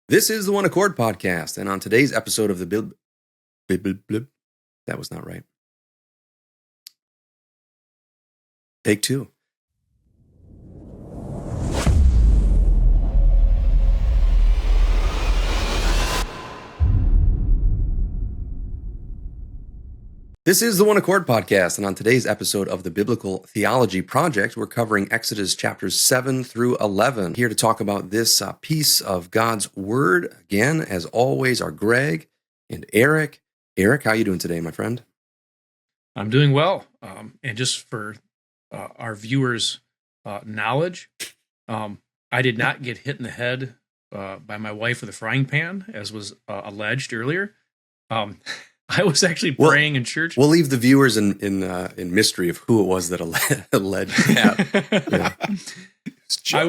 This is the One Accord Podcast, and on today's episode of the that was not right. Take two. This is the One Accord Podcast, and on today's episode of the Biblical Theology Project, we're covering Exodus chapters 7 through 11. Here to talk about this piece of God's Word, again, as always, are Greg and Eric. Eric, how are you doing today, my friend? I'm doing well, and just for our viewers' knowledge, I did not get hit in the head by my wife with a frying pan, as was alleged earlier. I was actually praying in church. We'll leave the viewers in mystery of who it was that alleged that. Yeah.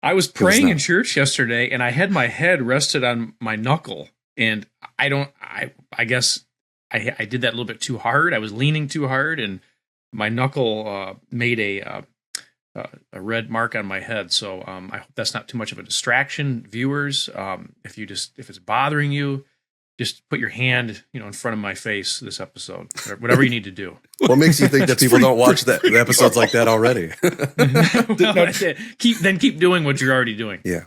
I was praying in church yesterday, and I had my head rested on my knuckle, and I guess I did that a little bit too hard. I was leaning too hard, and my knuckle made a red mark on my head. So I hope that's not too much of a distraction, viewers. If it's bothering you, just put your hand, in front of my face this episode, whatever you need to do. What makes you think that people don't watch the episodes like that already? Keep doing what you're already doing. Yeah.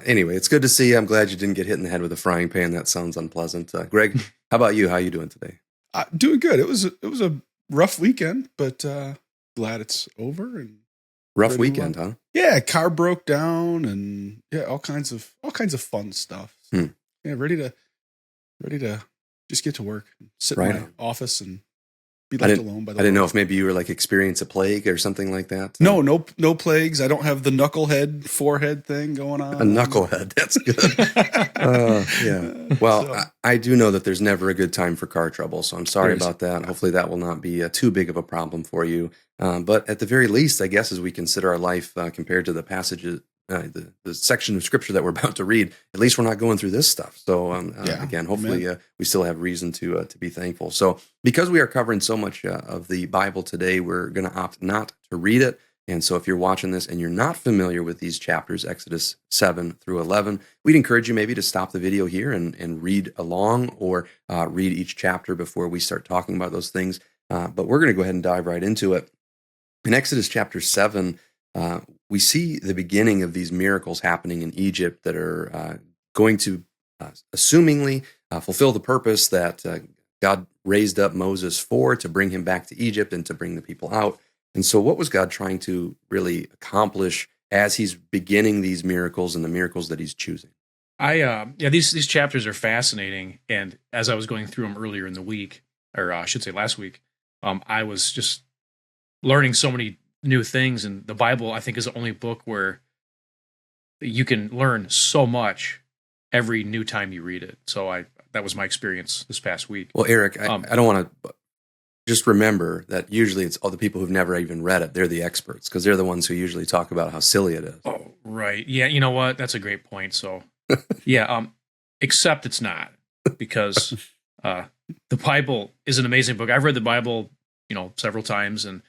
Anyway, it's good to see you. I'm glad you didn't get hit in the head with a frying pan. That sounds unpleasant. Greg, how about you? How are you doing today? Doing good. It was a rough weekend, but glad it's over. And rough weekend, huh? Yeah, car broke down, and all kinds of fun stuff. So, yeah, ready to just get to work, sit in my office, and be left alone by the. I didn't know if maybe you were experience a plague or something like that. No plagues. I don't have the knucklehead forehead thing going on. A knucklehead. That's good. Yeah. Well, I do know that there's never a good time for car trouble, so I'm sorry about that. Hopefully, that will not be too big of a problem for you. But at the very least, I guess, as we consider our life compared to the passages. The section of scripture that we're about to read, at least we're not going through this stuff. So again, hopefully we still have reason to be thankful. So because we are covering so much of the Bible today, we're going to opt not to read it. And so if you're watching this and you're not familiar with these chapters, Exodus 7 through 11, we'd encourage you maybe to stop the video here and read along or read each chapter before we start talking about those things. But we're going to go ahead and dive right into it. In Exodus chapter 7, we see the beginning of these miracles happening in Egypt that are going to, assumingly, fulfill the purpose that God raised up Moses for, to bring him back to Egypt and to bring the people out. And so what was God trying to really accomplish as he's beginning these miracles and the miracles that he's choosing? These chapters are fascinating. And as I was going through them earlier in the week, or I should say last week, I was just learning so many new things, and the Bible, I think, is the only book where you can learn so much every new time you read it. So that was my experience this past week. Well, Eric, I don't want to just remember that usually it's all the people who've never even read it. They're the experts because they're the ones who usually talk about how silly it is. Oh, right. Yeah, you know what? That's a great point. So, except it's not, because the Bible is an amazing book. I've read the Bible, several times, and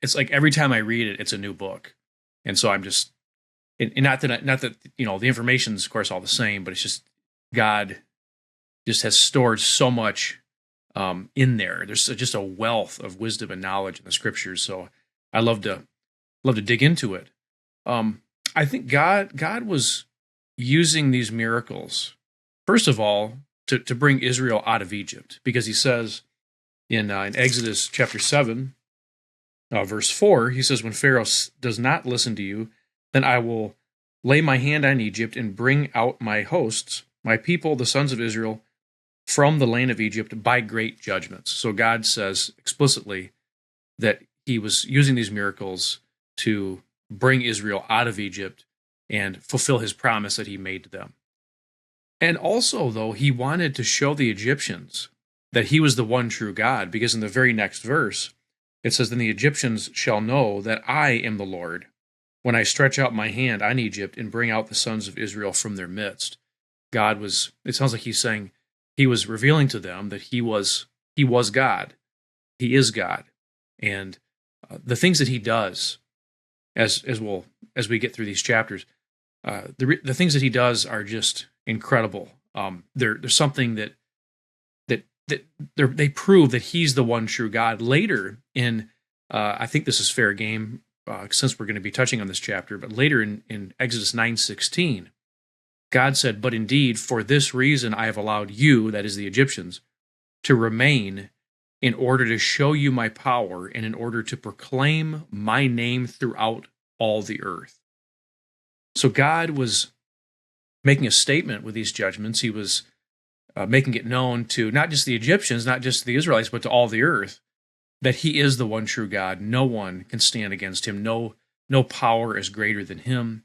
it's like every time I read it, it's a new book. And so I'm just, and not that, the information's of course all the same, but it's just God just has stored so much in there. There's just a wealth of wisdom and knowledge in the scriptures. So I love to dig into it. I think God was using these miracles, first of all, to bring Israel out of Egypt, because he says in Exodus chapter 7, verse 4, he says, "When Pharaoh does not listen to you, then I will lay my hand on Egypt and bring out my hosts, my people, the sons of Israel, from the land of Egypt by great judgments." So God says explicitly that he was using these miracles to bring Israel out of Egypt and fulfill his promise that he made to them. And also, though, he wanted to show the Egyptians that he was the one true God, because in the very next verse, it says, "Then the Egyptians shall know that I am the Lord, when I stretch out my hand on Egypt and bring out the sons of Israel from their midst." It sounds like he's saying, he was revealing to them that he was God. He is God. And the things that he does, as we get through these chapters, the things that he does are just incredible. There's something that they prove that he's the one true God. Later in, I think this is fair game since we're going to be touching on this chapter, but later in Exodus 9:16, God said, "But indeed, for this reason I have allowed you," that is the Egyptians, "to remain in order to show you my power and in order to proclaim my name throughout all the earth." So God was making a statement with these judgments. He was making it known to not just the Egyptians, not just the Israelites, but to all the earth, that he is the one true God. No one can stand against him. No power is greater than him.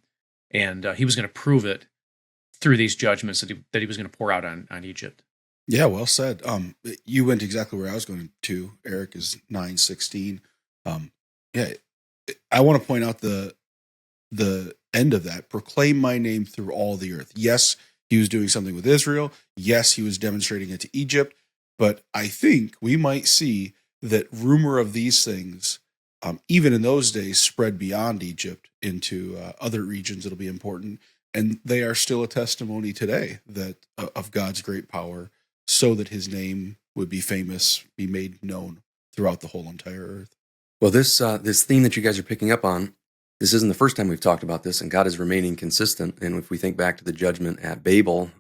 And he was going to prove it through these judgments that he was going to pour out on Egypt. Yeah, well said. You went exactly where I was going to. Eric is 9:16. Yeah, I want to point out the end of that. Proclaim my name through all the earth. Yes, he was doing something with Israel. Yes, he was demonstrating it to Egypt. But I think we might see that rumor of these things, even in those days, spread beyond Egypt into other regions. It'll be important, and they are still a testimony today that of God's great power, so that his name would be famous, be made known throughout the whole entire earth. Well, this theme that you guys are picking up on, this isn't the first time we've talked about this, and God is remaining consistent. And if we think back to the judgment at Babel,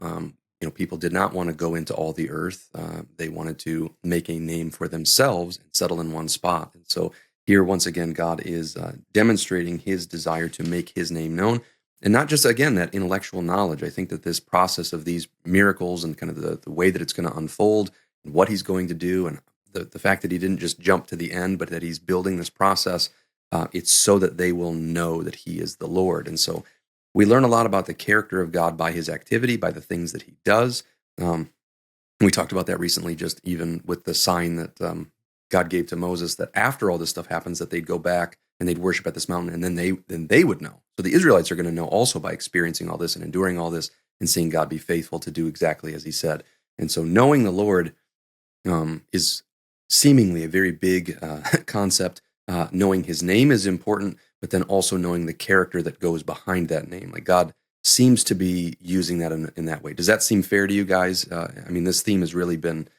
people did not want to go into all the earth. They wanted to make a name for themselves and settle in one spot. And so here, once again, God is demonstrating his desire to make his name known. And not just, again, that intellectual knowledge. I think that this process of these miracles and kind of the way that it's going to unfold and what he's going to do, and the fact that he didn't just jump to the end, but that he's building this process, it's so that they will know that he is the Lord. And so we learn a lot about the character of God by his activity, by the things that he does. We talked about that recently, just even with the sign that God gave to Moses, that after all this stuff happens, that they'd go back and they'd worship at this mountain, and then they would know. So the Israelites are going to know also by experiencing all this and enduring all this and seeing God be faithful to do exactly as he said. And so knowing the Lord is seemingly a very big concept. Knowing his name is important, but then also knowing the character that goes behind that name. Like God seems to be using that in that way. Does that seem fair to you guys? This theme has really been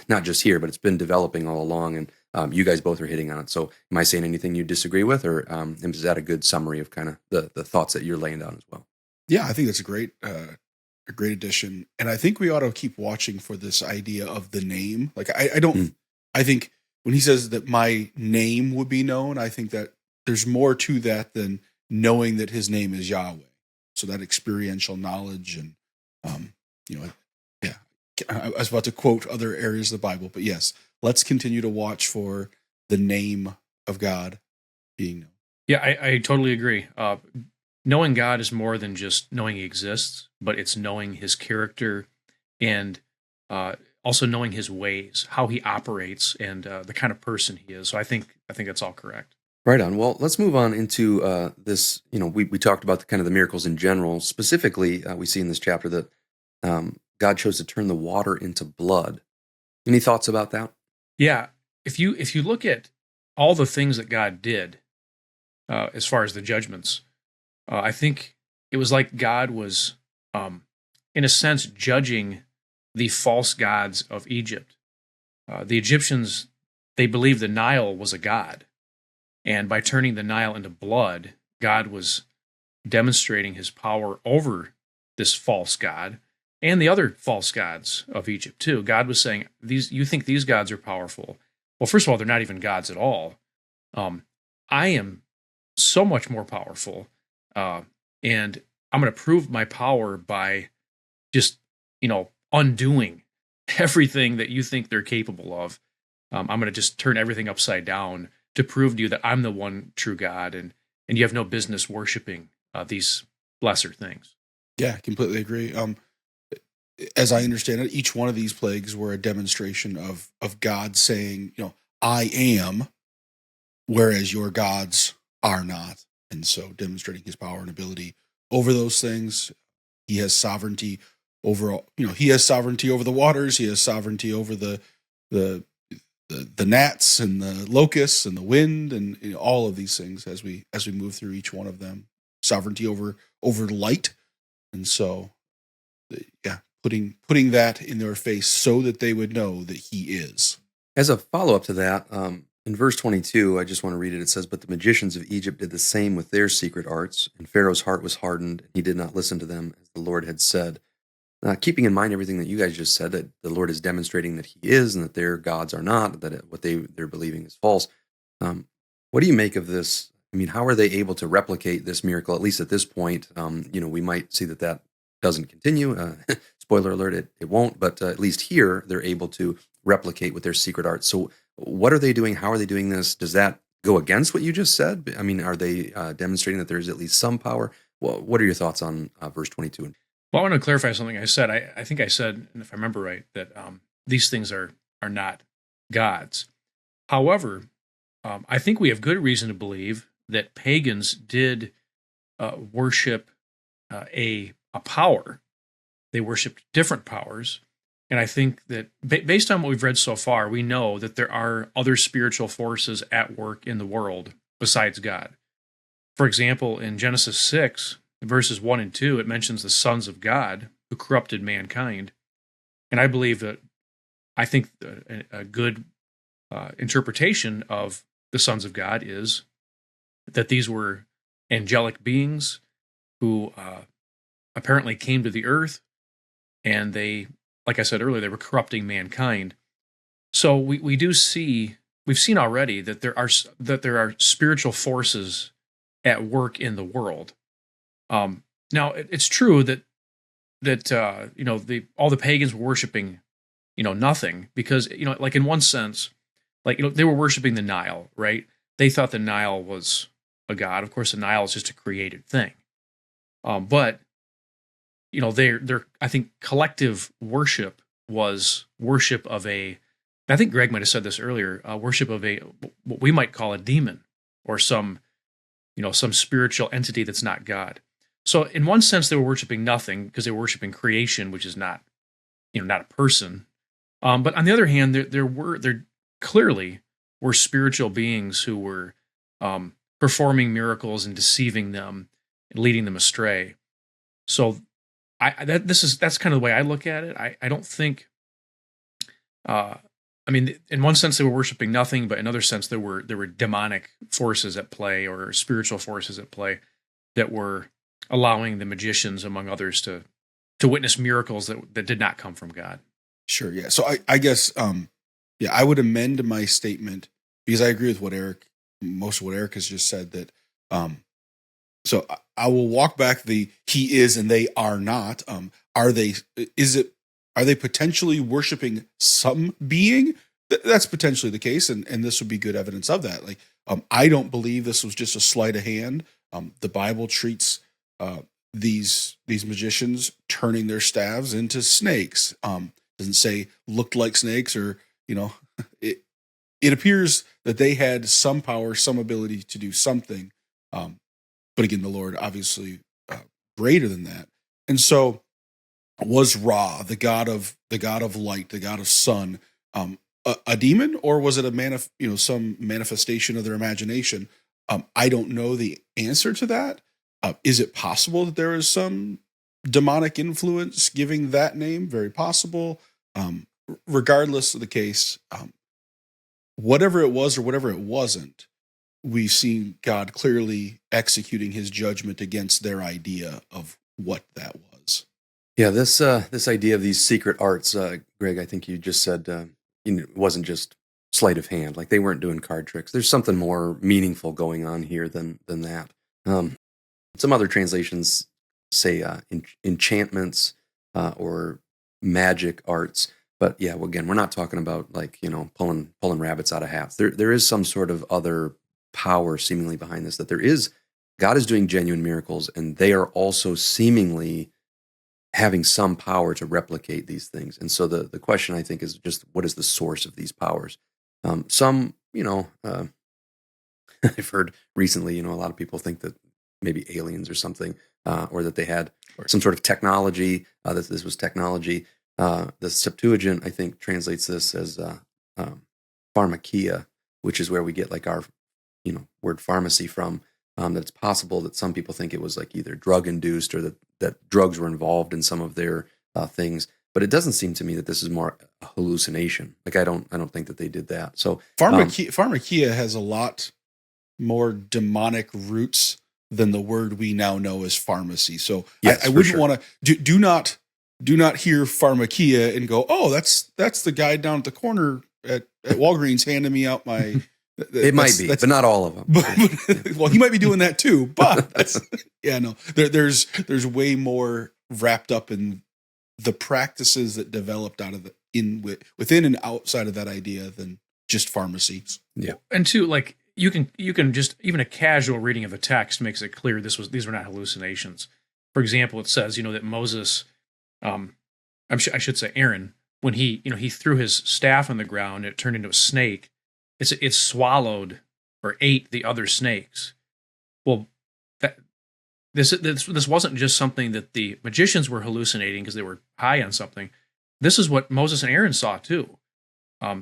not just here, but it's been developing all along, and you guys both are hitting on it. So am I saying anything you disagree with, or is that a good summary of kind of the thoughts that you're laying down as well? Yeah, I think that's a great addition. And I think we ought to keep watching for this idea of the name. Like I think when he says that my name would be known, I think that there's more to that than knowing that his name is Yahweh. So that experiential knowledge and, I was about to quote other areas of the Bible, but yes, let's continue to watch for the name of God being known. Yeah, I totally agree. Knowing God is more than just knowing he exists, but it's knowing his character and also knowing his ways, how he operates, and the kind of person he is. So I think that's all correct. Right on. Well, let's move on into this. We talked about the miracles in general. Specifically, we see in this chapter that God chose to turn the water into blood. Any thoughts about that? Yeah. If you look at all the things that God did, as far as the judgments, I think it was like God was, in a sense, judging the false gods of Egypt. The Egyptians, they believed the Nile was a god. And by turning the Nile into blood, God was demonstrating his power over this false god and the other false gods of Egypt too. God was saying, you think these gods are powerful. Well, first of all, they're not even gods at all. I am so much more powerful. And I'm going to prove my power by just, undoing everything that you think they're capable of. I'm going to just turn everything upside down to prove to you that I'm the one true God, and you have no business worshiping these lesser things. Yeah, I completely agree. As I understand it, each one of these plagues were a demonstration of God saying, I am, whereas your gods are not. And so demonstrating his power and ability over those things. He has sovereignty over, he has sovereignty over the waters. He has sovereignty over the gnats and the locusts and the wind and all of these things as we move through each one of them. sovereignty over light. And so, putting that in their face so that they would know that he is. As a follow-up to that, in verse 22, I just want to read it. It says, "But the magicians of Egypt did the same with their secret arts, and Pharaoh's heart was hardened, and he did not listen to them, as the Lord had said." Keeping in mind everything that you guys just said, that the Lord is demonstrating that he is and that their gods are not, that what they're believing is false. What do you make of this? I mean, how are they able to replicate this miracle, at least at this point? We might see that doesn't continue. Spoiler alert, it won't, but at least here they're able to replicate with their secret arts. So what are they doing? How are they doing this? Does that go against what you just said? I mean, are they demonstrating that there's at least some power? Well, what are your thoughts on verse 22? Well, I want to clarify something I said. I think I said, and if I remember right, that these things are not gods. However, I think we have good reason to believe that pagans did worship a power. They worshipped different powers. And I think that based on what we've read so far, we know that there are other spiritual forces at work in the world besides God. For example, in Genesis 6, verses 1 and 2, it mentions the sons of God who corrupted mankind. And I think a good interpretation of the sons of God is that these were angelic beings who apparently came to the earth, and they, like I said earlier, they were corrupting mankind. So we've seen already that there are spiritual forces at work in the world. Now it's true that all the pagans were worshiping nothing, because like in one sense, they were worshiping the Nile, right? They thought the Nile was a god. Of course, the Nile is just a created thing. But their I think collective worship was worship of I think Greg might have said this earlier, worship of what we might call a demon, or some spiritual entity that's not God. So in one sense, they were worshiping nothing because they were worshiping creation, which is not a person. But on the other hand, there clearly were spiritual beings who were performing miracles and deceiving them and leading them astray. So that's kind of the way I look at it. I don't think. In one sense, they were worshiping nothing, but in another sense, there were demonic forces at play, or spiritual forces at play, that were allowing the magicians, among others, to witness miracles that did not come from God. Sure, yeah. So I guess, I would amend my statement, because I agree with most of what Eric has just said, that, so I will walk back he is and they are not. Are they potentially worshiping some being? That's potentially the case, and this would be good evidence of that. I don't believe this was just a sleight of hand. The Bible treats these magicians turning their staves into snakes. Doesn't say looked like snakes, or it appears that they had some power, some ability to do something. But again, the Lord obviously greater than that. And so, was Ra, the god of light, the god of sun, a demon, or was it some manifestation of their imagination? I don't know the answer to that. Is it possible that there is some demonic influence giving that name? Very possible. Regardless of the case, whatever it was or whatever it wasn't, we've seen God clearly executing his judgment against their idea of what that was. Yeah, this idea of these secret arts, Greg, I think you just said it wasn't just sleight of hand. Like, they weren't doing card tricks. There's something more meaningful going on here than that. Some other translations say enchantments or magic arts. But yeah, again, we're not talking about pulling rabbits out of hats. There is some sort of other power seemingly behind this, that God is doing genuine miracles, and they are also seemingly having some power to replicate these things. And so the question, I think, is just, what is the source of these powers? I've heard recently, a lot of people think that maybe aliens or something, or that they had some sort of technology, that this was technology. The Septuagint, I think, translates this as pharmakia, which is where we get our word pharmacy from. that it's possible that some people think it was like either drug induced or that drugs were involved in some of their things. But it doesn't seem to me that this is more a hallucination. Like I don't think that they did that. So pharmakia has a lot more demonic roots than the word we now know as pharmacy. So yes, I wouldn't want to do not hear pharmakia and go, oh, that's the guy down at the corner at Walgreens handing me out my. It might be, but not all of them. Well, he might be doing that too. But that's, no. There's way more wrapped up in the practices that developed out of within and outside of that idea than just pharmacies. Yeah, and two, like you can just, even a casual reading of a text makes it clear these were not hallucinations. For example, it says that Moses, I should say Aaron, when he threw his staff on the ground, it turned into a snake. It swallowed or ate the other snakes. Well, this wasn't just something that the magicians were hallucinating because they were high on something. This is what Moses and Aaron saw too.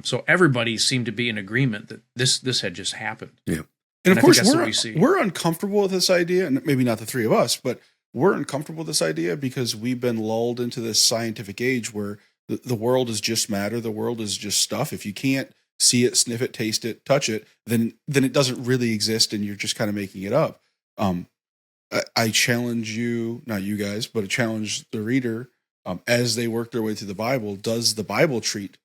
So everybody seemed to be in agreement that this had just happened. Yeah, and of course we're uncomfortable with this idea, and maybe not the three of us, but we're uncomfortable with this idea because we've been lulled into this scientific age where the world is just matter, the world is just stuff. If you can't see it, sniff it, taste it, touch it, then it doesn't really exist, and you're just kind of making it up. I challenge you, not you guys, but I challenge the reader as they work their way through the Bible. Does the Bible treat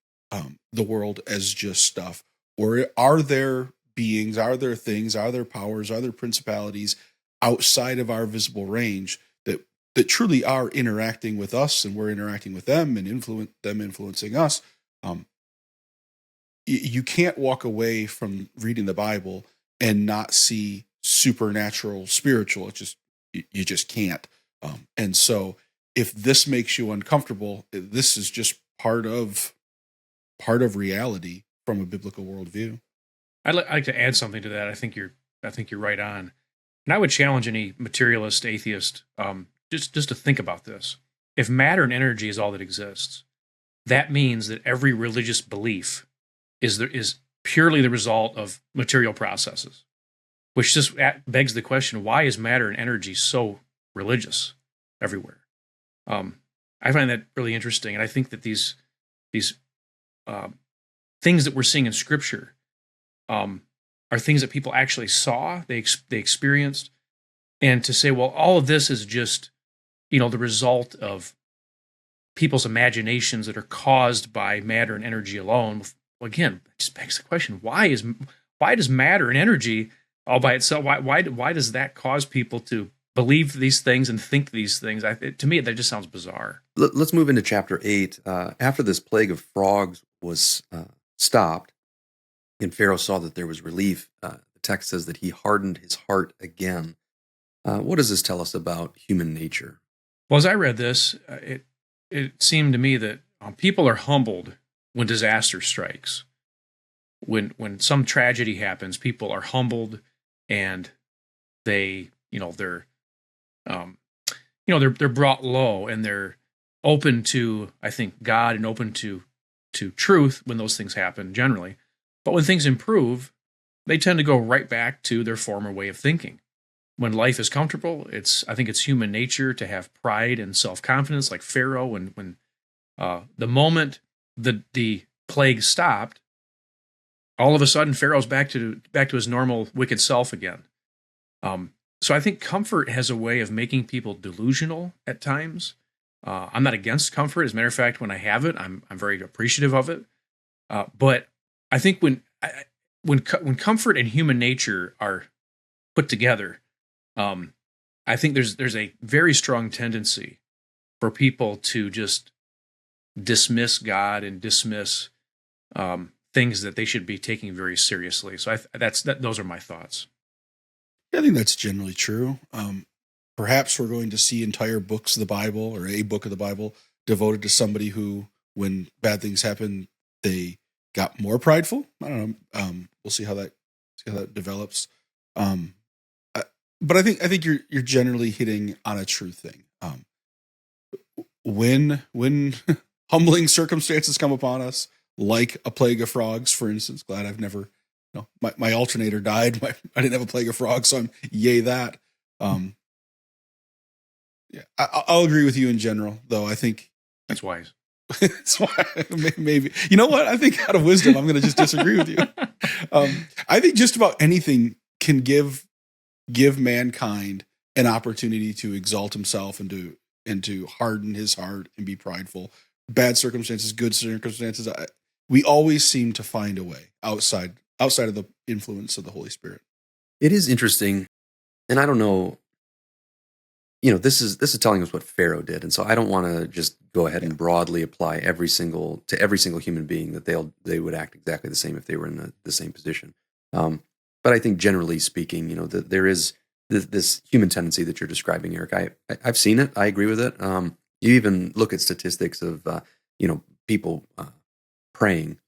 the world as just stuff, or are there beings, are there things, are there powers, are there principalities outside of our visible range that truly are interacting with us, and we're interacting with them, and influencing us? You can't walk away from reading the Bible and not see supernatural, spiritual. You just can't. And so if this makes you uncomfortable, this is just part of reality from a biblical worldview. I'd like to add something to that. I think you're right on. And I would challenge any materialist atheist just to think about this. If matter and energy is all that exists, that means that every religious belief is purely the result of material processes, which just begs the question: why is matter and energy so religious everywhere? I find that really interesting, and I think that these things that we're seeing in Scripture are things that people actually saw, they experienced, and to say, well, all of this is just the result of people's imaginations that are caused by matter and energy alone. Well, again, it just begs the question: why does matter and energy all by itself? Why does that cause people to believe these things and think these things? To me, that just sounds bizarre. Let's move into chapter 8. After this plague of frogs was stopped, and Pharaoh saw that there was relief, the text says that he hardened his heart again. What does this tell us about human nature? Well, as I read this, it seemed to me that people are humbled when disaster strikes. When some tragedy happens, people are humbled, and they're brought low, and they're open to, I think, God, and open to truth when those things happen generally. But when things improve, they tend to go right back to their former way of thinking. When life is comfortable, I think it's human nature to have pride and self-confidence, like Pharaoh. When the moment the plague stopped, all of a sudden Pharaoh's back to his normal wicked self again. So I think comfort has a way of making people delusional at times. I'm not against comfort. As a matter of fact, when I have it, I'm very appreciative of it. But I think when comfort and human nature are put together, I think there's a very strong tendency for people to just dismiss God and dismiss things that they should be taking very seriously. So those are my thoughts. Yeah, I think that's generally true. Perhaps we're going to see entire books of the Bible, or a book of the Bible, devoted to somebody who, when bad things happen, they got more prideful. I don't know. We'll see how that develops. But I think you're generally hitting on a true thing. When humbling circumstances come upon us, like a plague of frogs, for instance, glad I've never my alternator died. I didn't have a plague of frogs, so I'm yay that. Yeah, I'll agree with you in general, though. I think that's wise. That's why maybe, you know what? I think out of wisdom, I'm going to just disagree with you. I think just about anything can give mankind an opportunity to exalt himself and to harden his heart and be prideful. Bad circumstances, good circumstances. We always seem to find a way outside of the influence of the Holy Spirit. It is interesting, and I don't know. This is telling us what Pharaoh did, and so I don't want to just go ahead and broadly apply every single human being that they would act exactly the same if they were in the same position. But I think generally speaking, that there is this human tendency that you're describing, Eric. I've seen it. I agree with it. You even look at statistics of people praying.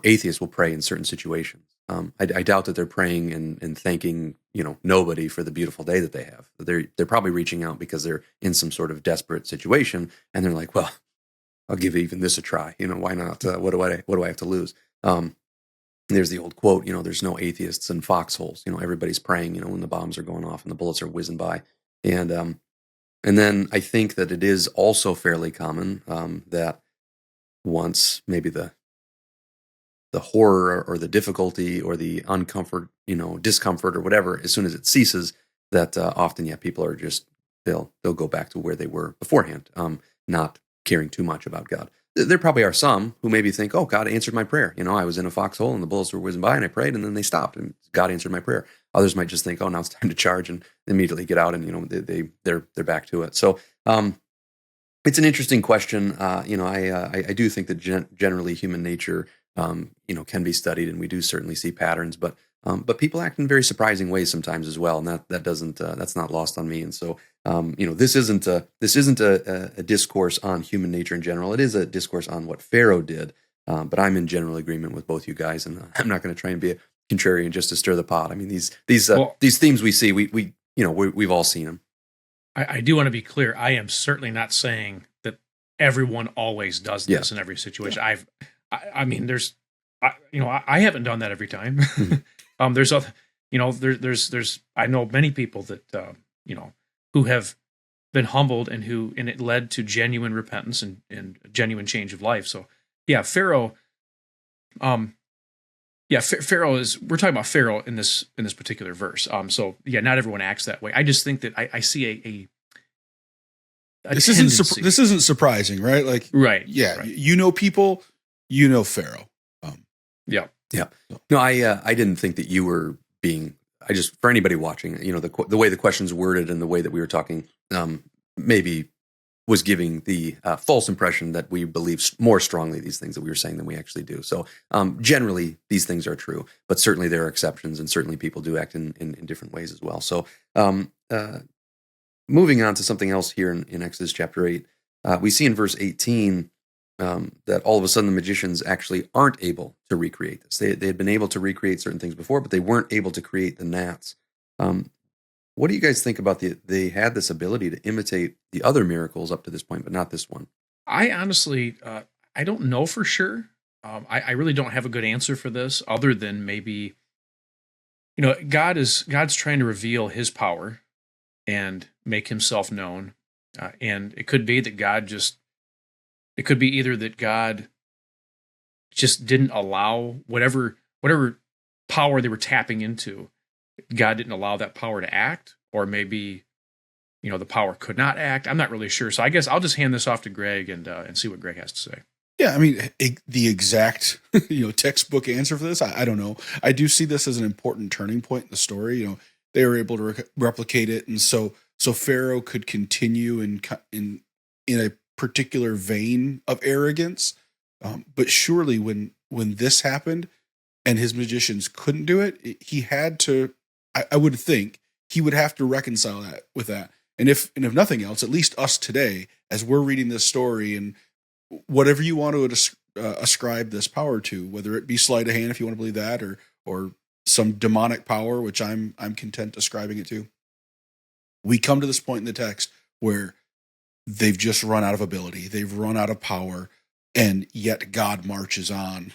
Atheists will pray in certain situations. I doubt that they're praying and thanking nobody for the beautiful day that they have. They're probably reaching out because they're in some sort of desperate situation, and they're like, well, I'll give even this a try. Why not? What do I have to lose? There's the old quote, there's no atheists in foxholes. Everybody's praying, when the bombs are going off and the bullets are whizzing by. And then I think that it is also fairly common that once maybe the horror or the difficulty or the uncomfort, discomfort or whatever, as soon as it ceases, that often, people are just, they'll go back to where they were beforehand, not caring too much about God. There probably are some who maybe think, oh, God answered my prayer. I was in a foxhole and the bullets were whizzing by and I prayed and then they stopped and God answered my prayer. Others might just think, oh, now it's time to charge and immediately get out and, they're back to it. So it's an interesting question. I do think that generally human nature can be studied, and we do certainly see patterns, but people act in very surprising ways sometimes as well, and that's not lost on me. And so, this isn't a discourse on human nature in general. It is a discourse on what Pharaoh did, but I'm in general agreement with both you guys, and I'm not going to try and be a contrarian just to stir the pot. I mean, these themes we see, we've all seen them. I do want to be clear. I am certainly not saying that everyone always does this in every situation. Yeah. I mean, I haven't done that every time. There's other, there's I know many people that who have been humbled and it led to genuine repentance and genuine change of life. So Pharaoh, Pharaoh we're talking about Pharaoh in this particular verse. So not everyone acts that way. I just think that I see a this isn't surprising, right? Like, right. Yeah. Right. People, Pharaoh. Yeah. No, I didn't think that you were being. I just, for anybody watching, the way the question's worded and the way that we were talking, maybe was giving the false impression that we believe more strongly these things that we were saying than we actually do. So generally, these things are true, but certainly there are exceptions, and certainly people do act in different ways as well. So moving on to something else here in Exodus chapter 8, we see in verse 18 that all of a sudden the magicians actually aren't able to recreate this. They had been able to recreate certain things before, but they weren't able to create the gnats. What do you guys think about they had this ability to imitate the other miracles up to this point, but not this one? I honestly, I don't know for sure. I really don't have a good answer for this, other than maybe, God's trying to reveal His power and make Himself known, and it could be that it could be either that God just didn't allow whatever power they were tapping into, God didn't allow that power to act, or maybe, the power could not act. I'm not really sure. So I guess I'll just hand this off to Greg and see what Greg has to say. Yeah, I mean, the exact textbook answer for this, I don't know. I do see this as an important turning point in the story. They were able to replicate it, and so Pharaoh could continue in a particular vein of arrogance. But surely when this happened and his magicians couldn't do it, he had to, I would think, he would have to reconcile that with that. And if nothing else, at least us today, as we're reading this story, and whatever you want to ascribe this power to, whether it be sleight of hand, if you want to believe that, or some demonic power, which I'm content ascribing it to, we come to this point in the text where they've just run out of ability, they've run out of power, and yet God marches on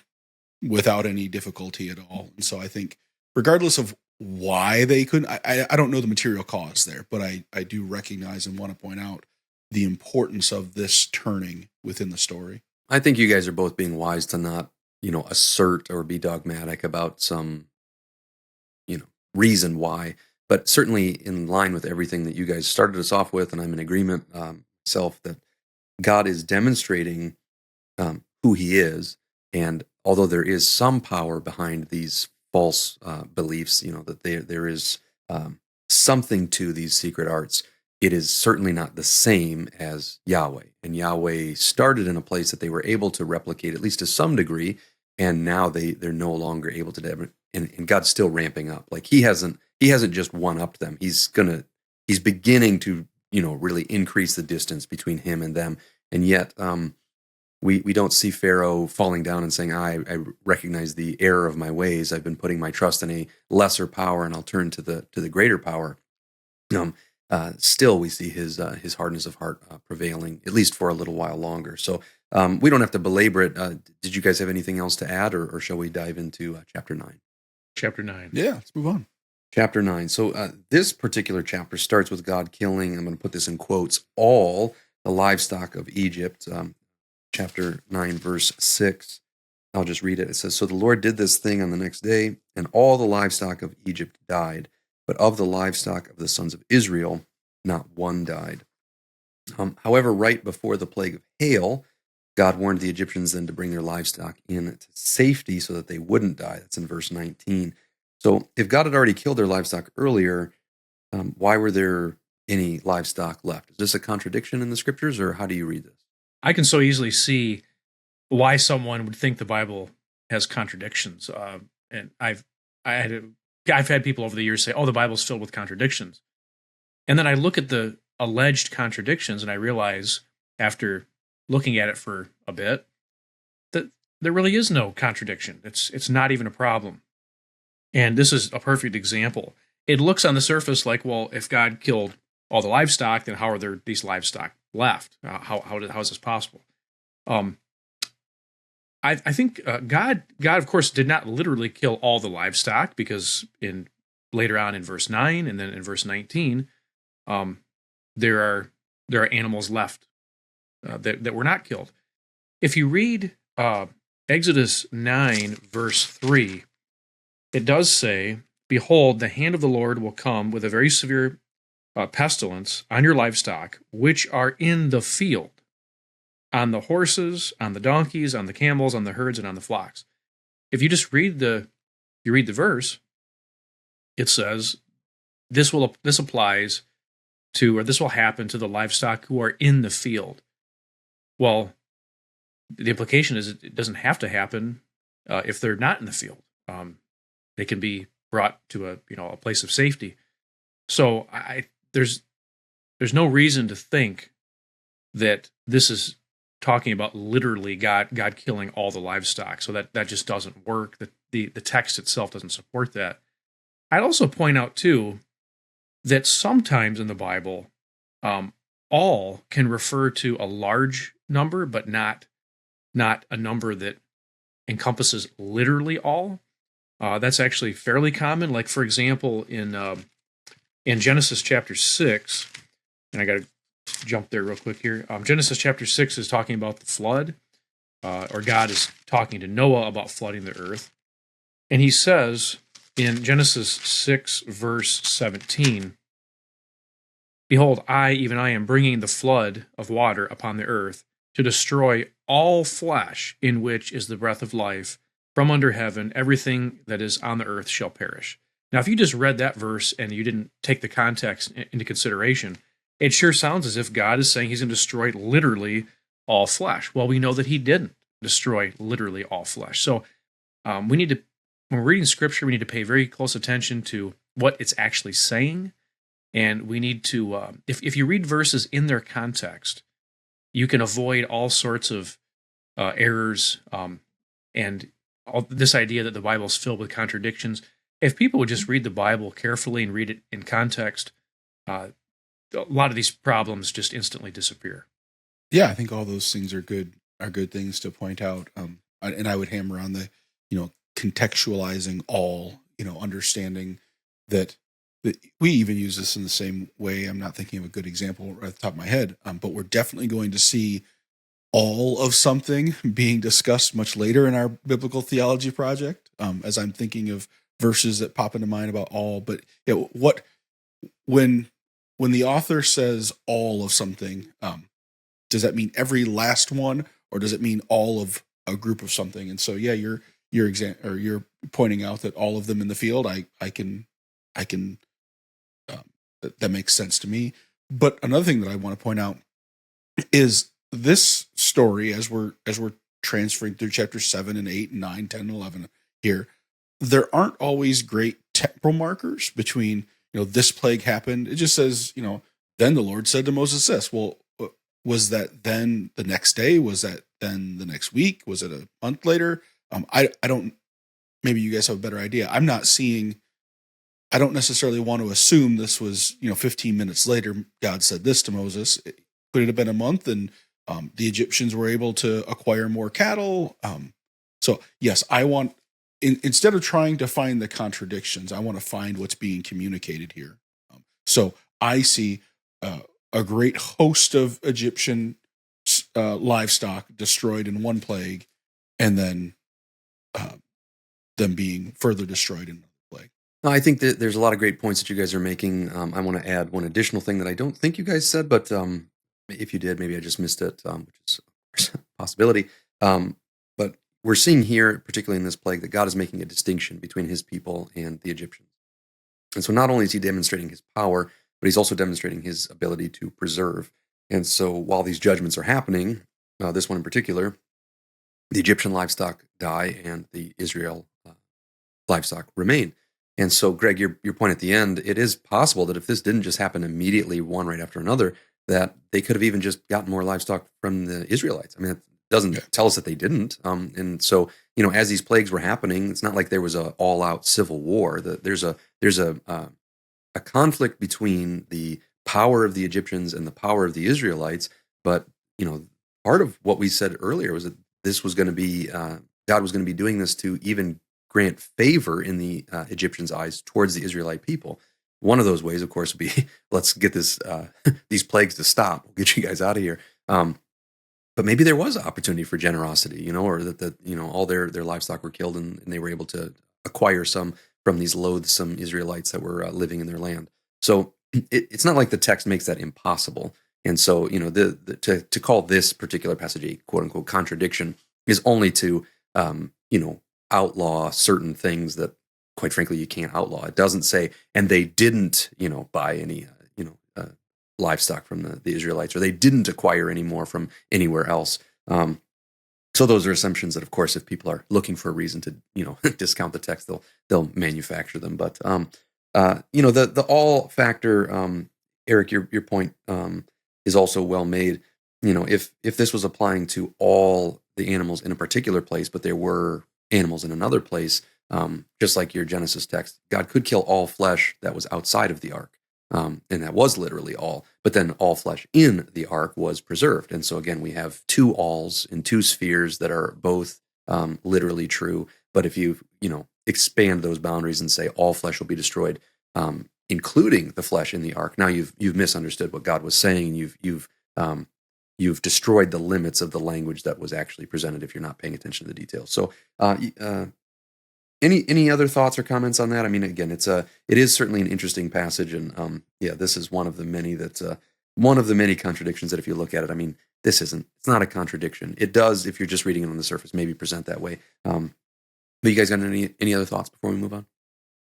without any difficulty at all. And so I think regardless of why they couldn't, I don't know the material cause there, but I do recognize and want to point out the importance of this turning within the story. I think you guys are both being wise to not, assert or be dogmatic about some, reason why, but certainly in line with everything that you guys started us off with, and I'm in agreement myself that God is demonstrating who He is, and although there is some power behind these false beliefs, that there is something to these secret arts, it is certainly not the same as Yahweh. And Yahweh started in a place that they were able to replicate, at least to some degree, and now they're no longer able to. And God's still ramping up. Like He hasn't just one-upped them. He's beginning to really increase the distance between Him and them. And yet we don't see Pharaoh falling down and saying, I recognize the error of my ways. I've been putting my trust in a lesser power, and I'll turn to the greater power. Still, we see his hardness of heart prevailing, at least for a little while longer. So we don't have to belabor it. Did you guys have anything else to add, or shall we dive into chapter 9? Chapter 9. Yeah, let's move on. Chapter 9. So this particular chapter starts with God killing, I'm going to put this in quotes, all the livestock of Egypt. Chapter 9, verse 6. I'll just read it. It says, "So the Lord did this thing on the next day, and all the livestock of Egypt died. But of the livestock of the sons of Israel, not one died." However, right before the plague of hail, God warned the Egyptians then to bring their livestock in to safety so that they wouldn't die. That's in verse 19. So if God had already killed their livestock earlier, why were there any livestock left? Is this a contradiction in the scriptures, or how do you read this? I can so easily see why someone would think the Bible has contradictions. And I've had people over the years say, "Oh, the Bible's filled with contradictions," and then I look at the alleged contradictions, and I realize, after looking at it for a bit, that there really is no contradiction. It's not even a problem. And this is a perfect example. It looks on the surface like, well, if God killed all the livestock, then how are there these livestock left? How is this possible? I think God, of course, did not literally kill all the livestock, because later on in verse 9 and then in verse 19, there are animals left that were not killed. If you read Exodus 9, verse 3, it does say, "Behold, the hand of the Lord will come with a very severe pestilence on your livestock, which are in the field, on the horses, on the donkeys, on the camels, on the herds, and on the flocks." If you just read the verse, it says this applies to, or this will happen to, the livestock who are in the field. Well, the implication is it doesn't have to happen if they're not in the field. They can be brought to a place of safety. So there's no reason to think that this is talking about literally God killing all the livestock. So that just doesn't work. The text itself doesn't support that. I'd also point out too that sometimes in the Bible, all can refer to a large number, but not a number that encompasses literally all. That's actually fairly common. Like, for example, in Genesis chapter 6, and I got to jump there real quick here. Genesis chapter 6 is talking about the flood, or God is talking to Noah about flooding the earth. And he says in Genesis 6, verse 17, "Behold, even I am bringing the flood of water upon the earth to destroy all flesh in which is the breath of life. From under heaven, everything that is on the earth shall perish." Now, if you just read that verse and you didn't take the context into consideration, it sure sounds as if God is saying he's going to destroy literally all flesh. Well, we know that he didn't destroy literally all flesh. So when we're reading scripture, we need to pay very close attention to what it's actually saying. And we need to, if you read verses in their context, you can avoid all sorts of errors and this idea that the Bible is filled with contradictions. If people would just read the Bible carefully and read it in context, a lot of these problems just instantly disappear. Yeah, I think all those things are good things to point out. And I would hammer on contextualizing all, understanding that we even use this in the same way. I'm not thinking of a good example right at the top of my head, but we're definitely going to see all of something being discussed much later in our biblical theology project, as I'm thinking of verses that pop into mind about all. But when the author says all of something, does that mean every last one, or does it mean all of a group of something? And so, you're pointing out that all of them in the field, I can that makes sense to me. But another thing that I want to point out is this story, as we're transferring through chapter 7 and 8 and 9, 10, and 11 here, there aren't always great temporal markers between, this plague happened. It just says, then the Lord said to Moses this. Well, was that then the next day? Was that then the next week? Was it a month later? I don't, maybe you guys have a better idea. I don't necessarily want to assume this was, 15 minutes later, God said this to Moses. Could it have been a month, and the Egyptians were able to acquire more cattle? So yes, I want, instead of trying to find the contradictions, I want to find what's being communicated here. So I see a great host of Egyptian livestock destroyed in one plague, and then them being further destroyed in another plague. I think that there's a lot of great points that you guys are making. I want to add one additional thing that I don't think you guys said, but if you did, maybe I just missed it, which is a possibility. But we're seeing here, particularly in this plague, that God is making a distinction between his people and the Egyptians. And so not only is he demonstrating his power, but he's also demonstrating his ability to preserve. And so while these judgments are happening, this one in particular, the Egyptian livestock die and the Israel livestock remain. And so, Greg, your point at the end, it is possible that if this didn't just happen immediately, one right after another, that they could have even just gotten more livestock from the Israelites. I mean, it doesn't tell us that they didn't. And so, as these plagues were happening, it's not like there was an all-out civil war. There's a conflict between the power of the Egyptians and the power of the Israelites. But part of what we said earlier was that this was going to be God was going to be doing this to even grant favor in the Egyptians' eyes towards the Israelite people. One of those ways, of course, would be let's get these plagues to stop. We'll get you guys out of here. But maybe there was opportunity for generosity, or that all their livestock were killed and they were able to acquire some from these loathsome Israelites that were living in their land. So it's not like the text makes that impossible. And so, to call this particular passage a quote unquote contradiction is only to, outlaw certain things that, quite frankly, you can't outlaw. It doesn't say, and they didn't, buy any, livestock from the Israelites, or they didn't acquire any more from anywhere else. So those are assumptions that, of course, if people are looking for a reason to, discount the text, they'll manufacture them. But, the all factor, Eric, your point is also well made. If this was applying to all the animals in a particular place, but there were animals in another place, just like your Genesis text, God could kill all flesh that was outside of the ark. And that was literally all, but then all flesh in the ark was preserved. And so again, we have two alls in two spheres that are both literally true. But if you expand those boundaries and say all flesh will be destroyed, including the flesh in the ark, now you've misunderstood what God was saying. You've destroyed the limits of the language that was actually presented if you're not paying attention to the details. So, any other thoughts or comments on that? I mean, again, it is certainly an interesting passage, and this is one of the many contradictions that if you look at it, I mean, it's not a contradiction. It does, if you're just reading it on the surface, maybe present that way. But you guys got any other thoughts before we move on?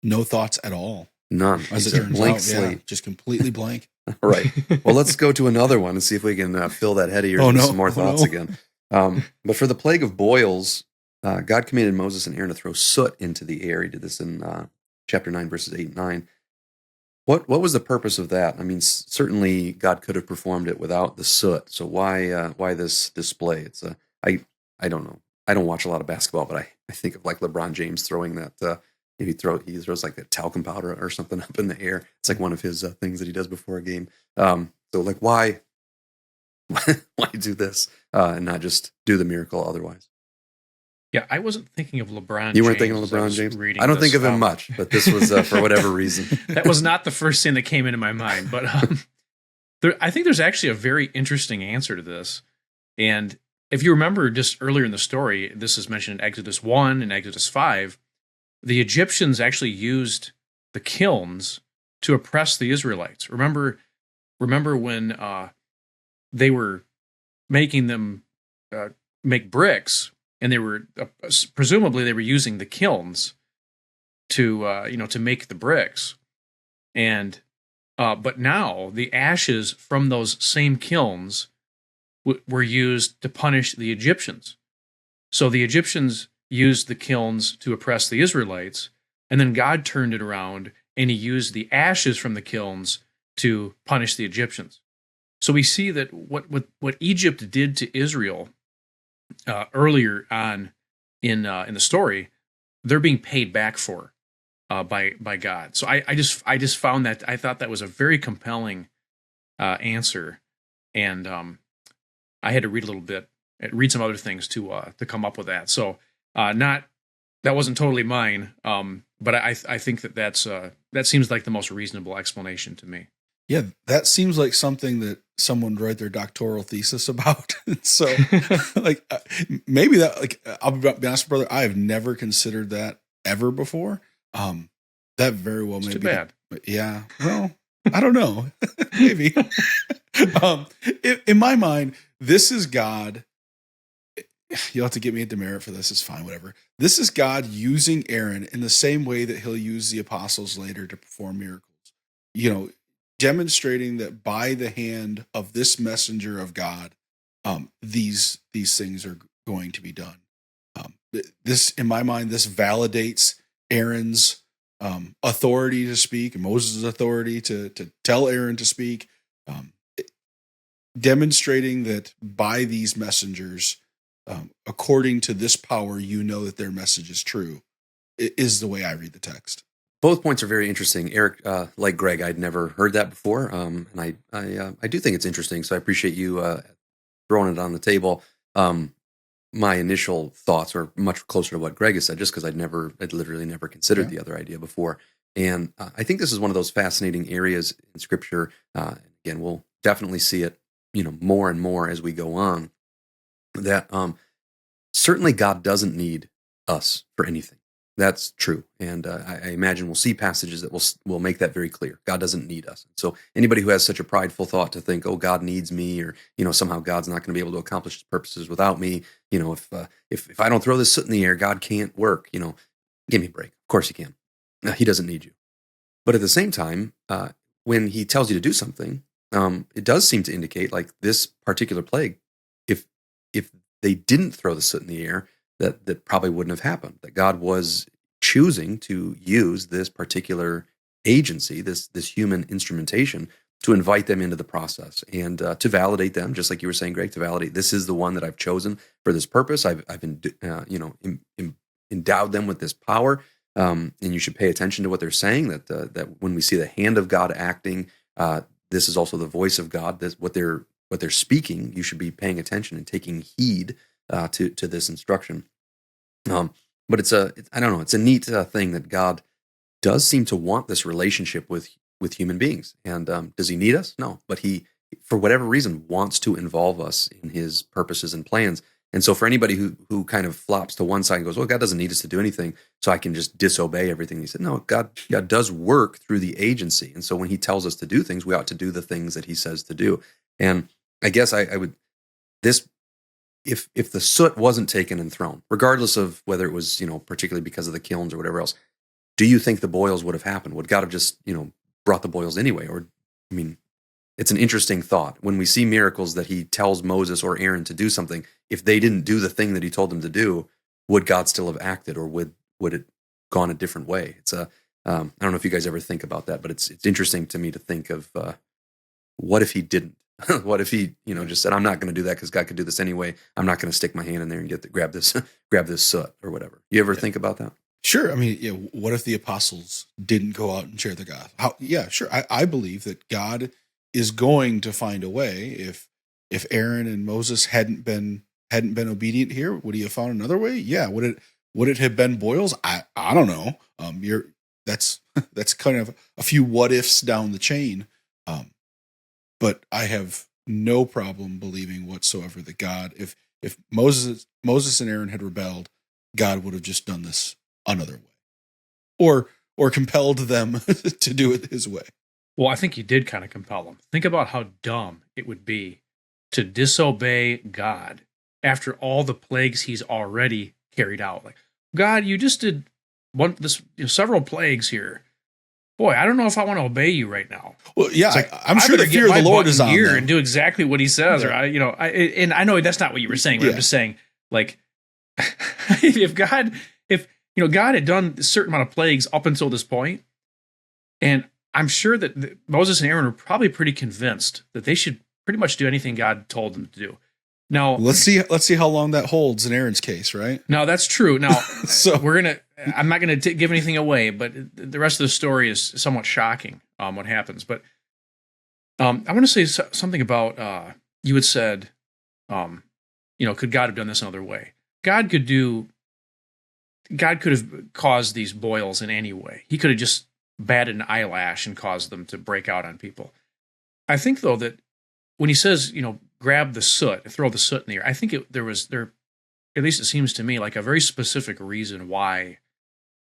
No thoughts at all. None. As it turns out, slate. Just completely blank. All right. Well, let's go to another one and see if we can fill that head of yours with some more thoughts again. But for the plague of boils, God commanded Moses and Aaron to throw soot into the air. He did this in chapter 9, verses 8 and 9. What was the purpose of that? I mean, certainly God could have performed it without the soot. So why this display? It's I don't know. I don't watch a lot of basketball, but I think of like LeBron James throwing that. He throws like that talcum powder or something up in the air. It's like one of his things that he does before a game. So like, why do this and not just do the miracle otherwise? Yeah, I wasn't thinking of LeBron. You weren't James thinking of as I LeBron was James? reading I don't this. think of him much, but this was for whatever reason. That was not the first thing that came into my mind. But I think there's actually a very interesting answer to this. And if you remember just earlier in the story, this is mentioned in Exodus 1 and Exodus 5, the Egyptians actually used the kilns to oppress the Israelites. Remember when they were making them make bricks, and they were presumably they were using the kilns to make the bricks, and but now the ashes from those same kilns were used to punish the Egyptians. So the Egyptians used the kilns to oppress the Israelites, and then God turned it around and he used the ashes from the kilns to punish the Egyptians. So we see that what Egypt did to Israel earlier on in the story, they're being paid back for by God. So I just found that, I thought that was a very compelling answer, and I had to read a little bit, read some other things to come up with that. So that wasn't totally mine, but I think that seems like the most reasonable explanation to me. Yeah, that seems like something that someone would write their doctoral thesis about. So, like, maybe that, like, I'll be honest, brother, I have never considered that ever before. That very well may be. Too bad. Yeah. Well, I don't know. Maybe. In my mind, this is God. You'll have to get me a demerit for this. It's fine, whatever. This is God using Aaron in the same way that he'll use the apostles later to perform miracles. Demonstrating that by the hand of this messenger of God, these things are going to be done. This, in my mind, this validates Aaron's authority to speak, and Moses' authority to tell Aaron to speak, demonstrating that by these messengers, according to this power, that their message is true, is the way I read the text. Both points are very interesting. Eric, like Greg, I'd never heard that before, and I do think it's interesting. So I appreciate you throwing it on the table. My initial thoughts are much closer to what Greg has said, just because I'd literally never considered the other idea before. And I think this is one of those fascinating areas in Scripture. Again, we'll definitely see it, more and more as we go on. That certainly God doesn't need us for anything. That's true, and I imagine we'll see passages that will make that very clear. God doesn't need us. So anybody who has such a prideful thought to think, "Oh, God needs me," or somehow God's not going to be able to accomplish His purposes without me. If I don't throw this soot in the air, God can't work. Give me a break. Of course He can. No, He doesn't need you. But at the same time, when He tells you to do something, it does seem to indicate, like this particular plague, if they didn't throw the soot in the air, that probably wouldn't have happened. That God was choosing to use this particular agency, this human instrumentation, to invite them into the process and to validate them, just like you were saying, Greg, to validate this is the one that I've chosen for this purpose. I've endowed them with this power, and you should pay attention to what they're saying. That when we see the hand of God acting, this is also the voice of God. This what they're speaking. You should be paying attention and taking heed to this instruction. But it's a neat thing that God does seem to want this relationship with human beings. And does He need us? No, but He, for whatever reason, wants to involve us in His purposes and plans. And so for anybody who kind of flops to one side and goes, "Well, God doesn't need us to do anything, so I can just disobey everything," He said, no, God does work through the agency. And so when He tells us to do things, we ought to do the things that He says to do. And I guess I would, if the soot wasn't taken and thrown, regardless of whether it was, particularly because of the kilns or whatever else, do you think the boils would have happened? Would God have just, brought the boils anyway? Or, it's an interesting thought. When we see miracles that He tells Moses or Aaron to do something, if they didn't do the thing that He told them to do, would God still have acted, or would it gone a different way? It's I don't know if you guys ever think about that, but it's interesting to me to think of what if He didn't? What if He, just said, "I'm not going to do that because God could do this anyway. I'm not going to stick my hand in there and grab this soot," or whatever. You ever think about that? Sure. What if the apostles didn't go out and share the gospel? Sure. I believe that God is going to find a way. If Aaron and Moses hadn't hadn't been obedient here, would he have found another way? Yeah. Would it have been boils? I don't know. That's kind of a few what ifs down the chain. But I have no problem believing whatsoever that God, if Moses and Aaron had rebelled, God would have just done this another way, or compelled them to do it his way. Well, I think he did kind of compel them. Think about how dumb it would be to disobey God after all the plagues he's already carried out. Like, God, you just did several plagues here. Boy, I don't know if I want to obey you right now. Well, yeah, like, I'm sure the fear of the Lord is on here and do exactly what he says. Yeah. Or and I know that's not what you were saying, but I'm just saying, like, if God had done a certain amount of plagues up until this point, and I'm sure that Moses and Aaron were probably pretty convinced that they should pretty much do anything God told them to do. Now, let's see how long that holds in Aaron's case, right? No, that's true. Now, so I'm not going to give anything away, but the rest of the story is somewhat shocking, what happens. But I want to say something about, you had said, could God have done this another way? God could have caused these boils in any way. He could have just batted an eyelash and caused them to break out on people. I think, though, that when he says, grab the soot, throw the soot in the air, I think there, at least it seems to me, like a very specific reason why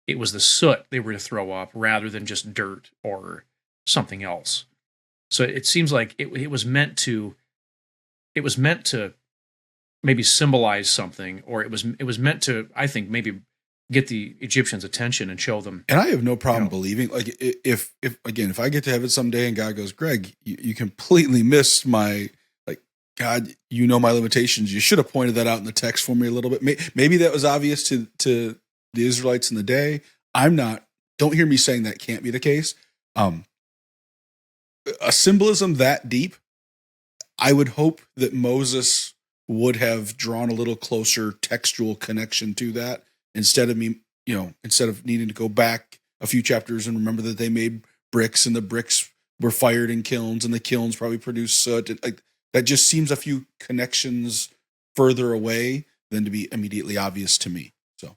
it was the soot they were to throw up rather than just dirt or something else. So it seems like it was meant to maybe symbolize something, or it was meant to, I think, maybe get the Egyptians' attention and show them. And I have no problem believing, like, if I get to heaven someday and God goes, Greg, you completely missed my, like, God, my limitations. You should have pointed that out in the text for me a little bit. Maybe that was obvious to the Israelites in the day. Don't hear me saying that can't be the case. A symbolism that deep, I would hope that Moses would have drawn a little closer textual connection to that, instead of needing to go back a few chapters and remember that they made bricks and the bricks were fired in kilns and the kilns probably produced soot. That just seems a few connections further away than to be immediately obvious to me. So,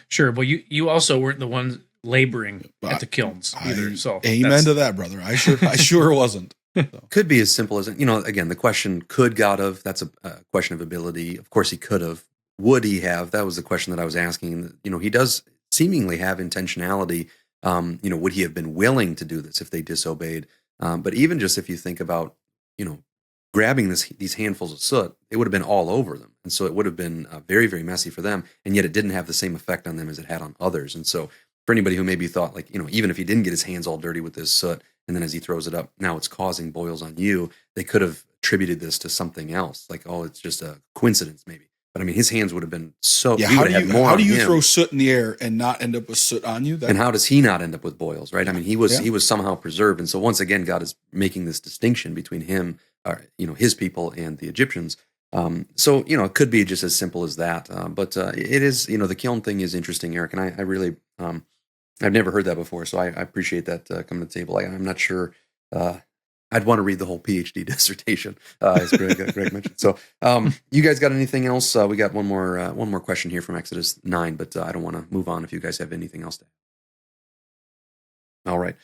sure, but you also weren't the one laboring at the kilns either. So, amen to that, brother. I sure wasn't. So. Could be as simple as, again, the question, could God have? That's a question of ability. Of course, he could have. Would he have? That was the question that I was asking. He does seemingly have intentionality. Would he have been willing to do this if they disobeyed? But even just if you think about, grabbing these handfuls of soot, it would have been all over them. And so it would have been very, very messy for them. And yet it didn't have the same effect on them as it had on others. And so for anybody who maybe thought, like, even if he didn't get his hands all dirty with this soot, and then as he throws it up, now it's causing boils on you, they could have attributed this to something else. Like, oh, it's just a coincidence maybe. But I mean, his hands would have been so. Yeah, how do you throw soot in the air and not end up with soot on you? And how does he not end up with boils? Right? I mean, he was somehow preserved, and so once again, God is making this distinction between him, his people, and the Egyptians. So it could be just as simple as that. But it is, the kiln thing is interesting, Eric, and I really, I've never heard that before, so I appreciate that coming to the table. I'm not sure. I'd want to read the whole PhD dissertation, as Greg mentioned. So, you guys got anything else? We got one more question here from Exodus 9, but I don't want to move on if you guys have anything else to add. All right.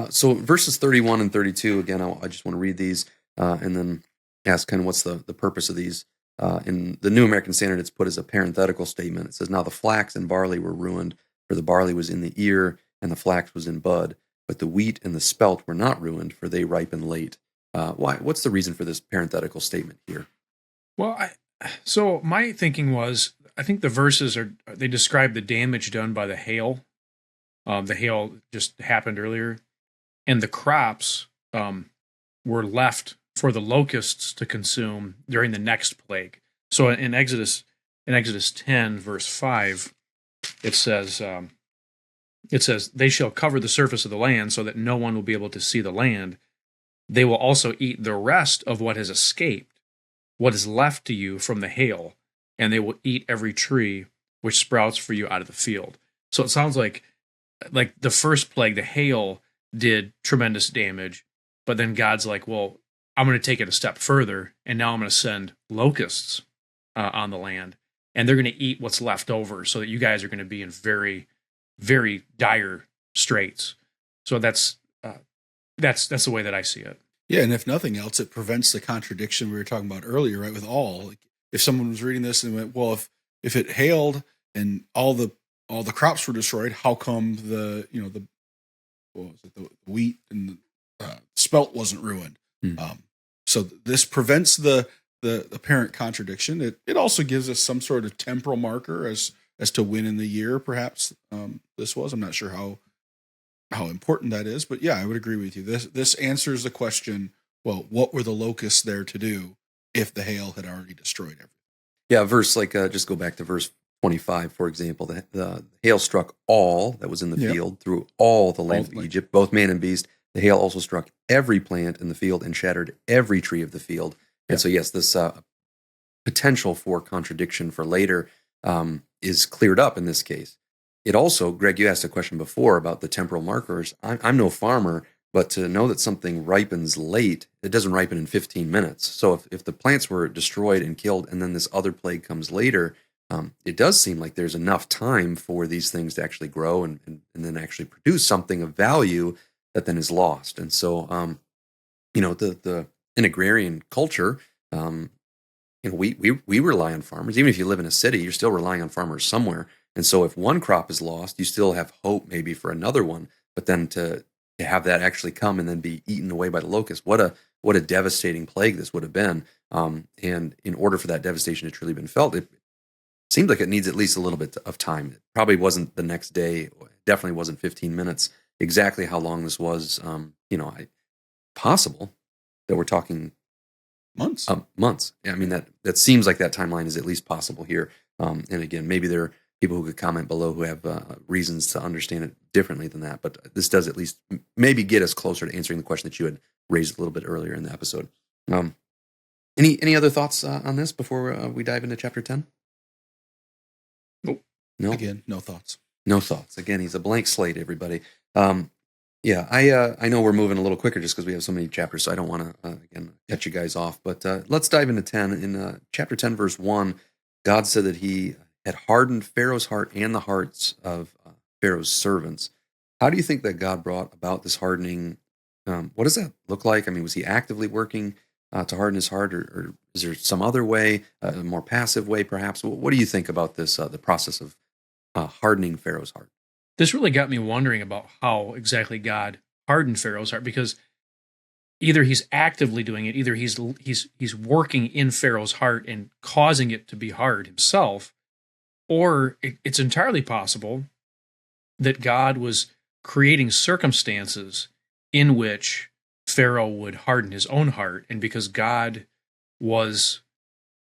So verses 31 and 32, again, I just want to read these and then ask kind of what's the purpose of these. In the New American Standard, it's put as a parenthetical statement. It says, "Now the flax and barley were ruined, for the barley was in the ear and the flax was in bud. But the wheat and the spelt were not ruined, for they ripen late." Why? What's the reason for this parenthetical statement here? Well, so my thinking was, I think the verses they describe the damage done by the hail. The hail just happened earlier, and the crops were left for the locusts to consume during the next plague. So in Exodus 10, verse 5, it says. They shall cover the surface of the land so that no one will be able to see the land. They will also eat the rest of what has escaped, what is left to you from the hail, and they will eat every tree which sprouts for you out of the field. So it sounds like the first plague, the hail, did tremendous damage, but then God's like, well, I'm going to take it a step further, and now I'm going to send locusts on the land, and they're going to eat what's left over, so that you guys are going to be in very, very dire straits. So that's the way that I see it. Yeah, and if nothing else, it prevents the contradiction we were talking about earlier, right? With all, like, if someone was reading this and went, "Well, if it hailed and all the crops were destroyed, how come the wheat and the spelt wasn't ruined?" So this prevents the apparent contradiction. It also gives us some sort of temporal marker as to when in the year perhaps this was. I'm not sure how important that is, but yeah, I would agree with you. This answers the question, well, what were the locusts there to do if the hail had already destroyed everything? Yeah, just go back to verse 25, for example. The hail struck all that was in the field through all the land of Egypt, both man and beast. The hail also struck every plant in the field and shattered every tree of the field. And so, yes, this potential for contradiction for later is cleared up in this case. It also, Greg, you asked a question before about the temporal markers. I'm no farmer, but to know that something ripens late, it doesn't ripen in 15 minutes. So if the plants were destroyed and killed and then this other plague comes later, it does seem like there's enough time for these things to actually grow and then actually produce something of value that then is lost. And so, in agrarian culture, we rely on farmers. Even if you live in a city, you're still relying on farmers somewhere. And so if one crop is lost, you still have hope maybe for another one. But then to have that actually come and then be eaten away by the locust, what a devastating plague this would have been. And in order for that devastation to truly been felt, it seems like it needs at least a little bit of time. It probably wasn't the next day. It definitely wasn't 15 minutes. Exactly how long this was, possible that we're talking months. Months. I mean, that seems like that timeline is at least possible here. And again, maybe there are people who could comment below who have reasons to understand it differently than that. But this does at least maybe get us closer to answering the question that you had raised a little bit earlier in the episode. Any other thoughts on this before we dive into chapter 10? Nope. No. Again, no thoughts. No thoughts. Again, he's a blank slate, everybody. Yeah, I know we're moving a little quicker just because we have so many chapters, so I don't want to, again, catch you guys off. But let's dive into 10. In chapter 10, verse 1, God said that he had hardened Pharaoh's heart and the hearts of Pharaoh's servants. How do you think that God brought about this hardening? What does that look like? I mean, was he actively working to harden his heart, or is there some other way, a more passive way perhaps? What do you think about this, the process of hardening Pharaoh's heart? This really got me wondering about how exactly God hardened Pharaoh's heart, because either he's actively doing it, either he's working in Pharaoh's heart and causing it to be hard himself, or it's entirely possible that God was creating circumstances in which Pharaoh would harden his own heart, and because God was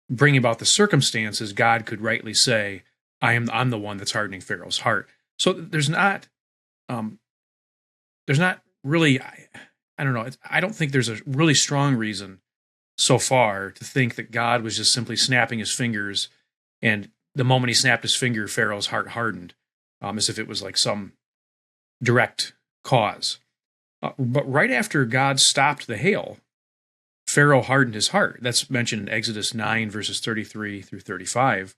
bringing about the circumstances, God could rightly say, I'm the one that's hardening Pharaoh's heart. So there's not really, I don't know. I don't think there's a really strong reason so far to think that God was just simply snapping his fingers, and the moment he snapped his finger, Pharaoh's heart hardened, as if it was like some direct cause. But right after God stopped the hail, Pharaoh hardened his heart. That's mentioned in Exodus 9, verses 33 through 35.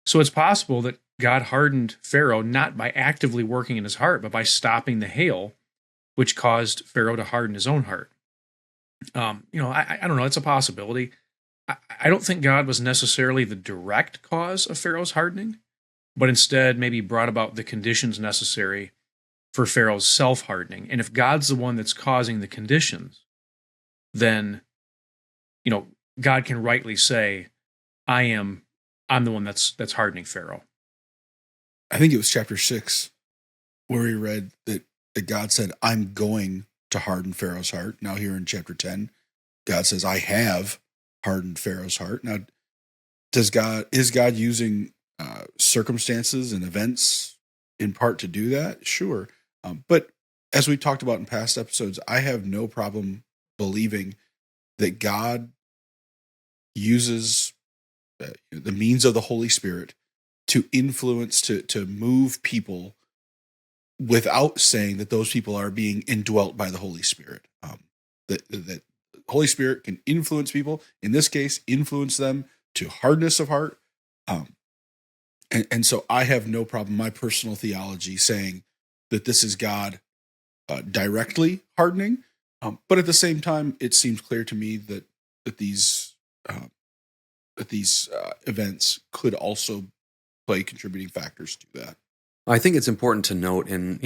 So it's possible that God hardened Pharaoh not by actively working in his heart, but by stopping the hail, which caused Pharaoh to harden his own heart. I don't know. It's a possibility. I don't think God was necessarily the direct cause of Pharaoh's hardening, but instead maybe brought about the conditions necessary for Pharaoh's self-hardening. And if God's the one that's causing the conditions, then, God can rightly say, I'm the one that's hardening Pharaoh. I think it was chapter 6 where we read that God said, I'm going to harden Pharaoh's heart. Now here in chapter 10, God says, I have hardened Pharaoh's heart. Now, is God using circumstances and events in part to do that? Sure. But as we talked about in past episodes, I have no problem believing that God uses the means of the Holy Spirit to influence, to move people without saying that those people are being indwelt by the Holy Spirit. That the Holy Spirit can influence people, in this case, influence them hardness of heart. And so I have no problem, my personal theology, saying that this is God directly hardening. But at the same time, it seems clear to me that these events could also play contributing factors to that. I think it's important to note, and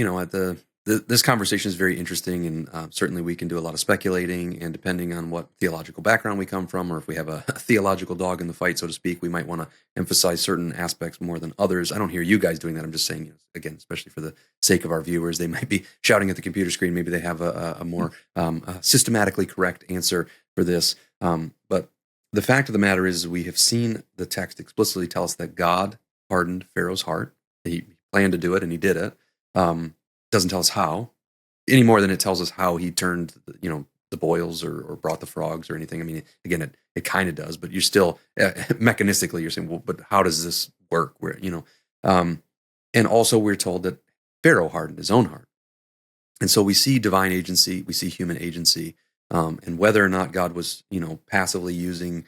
this conversation is very interesting, and certainly we can do a lot of speculating, and depending on what theological background we come from, or if we have a theological dog in the fight, so to speak, we might want to emphasize certain aspects more than others. I don't hear you guys doing that. I'm just saying, again, especially for the sake of our viewers, they might be shouting at the computer screen. Maybe they have a more systematically correct answer for this. But the fact of the matter is, we have seen the text explicitly tell us that God hardened Pharaoh's heart. He planned to do it, and he did it. Doesn't tell us how, any more than it tells us how he turned, the boils or brought the frogs or anything. I mean, again, it kind of does, but you're still mechanistically, you're saying, well, but how does this work? Where and also we're told that Pharaoh hardened his own heart, and so we see divine agency, we see human agency, and whether or not God was, passively using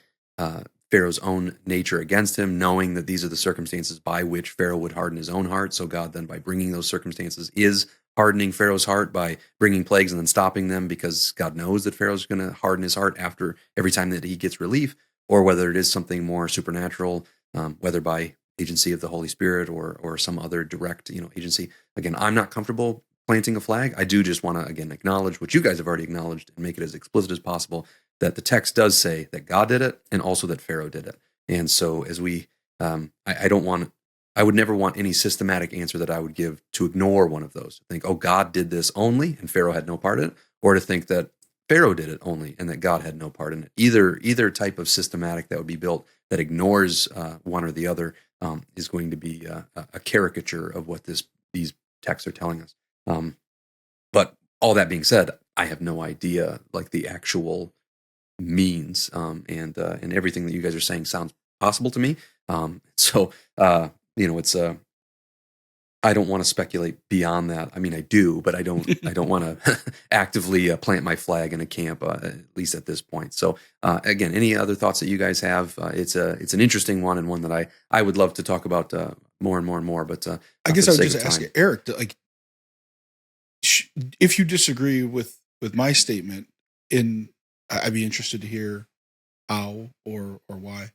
Pharaoh's own nature against him, knowing that these are the circumstances by which Pharaoh would harden his own heart. So God then, by bringing those circumstances, is hardening Pharaoh's heart by bringing plagues and then stopping them, because God knows that Pharaoh's going to harden his heart after every time that he gets relief, or whether it is something more supernatural, whether by agency of the Holy Spirit or some other direct, agency. Again, I'm not comfortable planting a flag. I do just want to, again, acknowledge what you guys have already acknowledged and make it as explicit as possible, that the text does say that God did it and also that Pharaoh did it. And so as we, I would never want any systematic answer that I would give to ignore one of those. To think, oh, God did this only and Pharaoh had no part in it, or to think that Pharaoh did it only and that God had no part in it. Either type of systematic that would be built that ignores one or the other is going to be a caricature of what these texts are telling us. But all that being said, I have no idea like the actual means, and everything that you guys are saying sounds possible to me. So it's I don't want to speculate beyond that. I mean, I do, but I don't want to actively plant my flag in a camp, at least at this point. So again, any other thoughts that you guys have? It's an interesting one, and one that I would love to talk about more and more and more. But I guess I would just ask Eric, if you disagree with my statement, I'd be interested to hear how or why.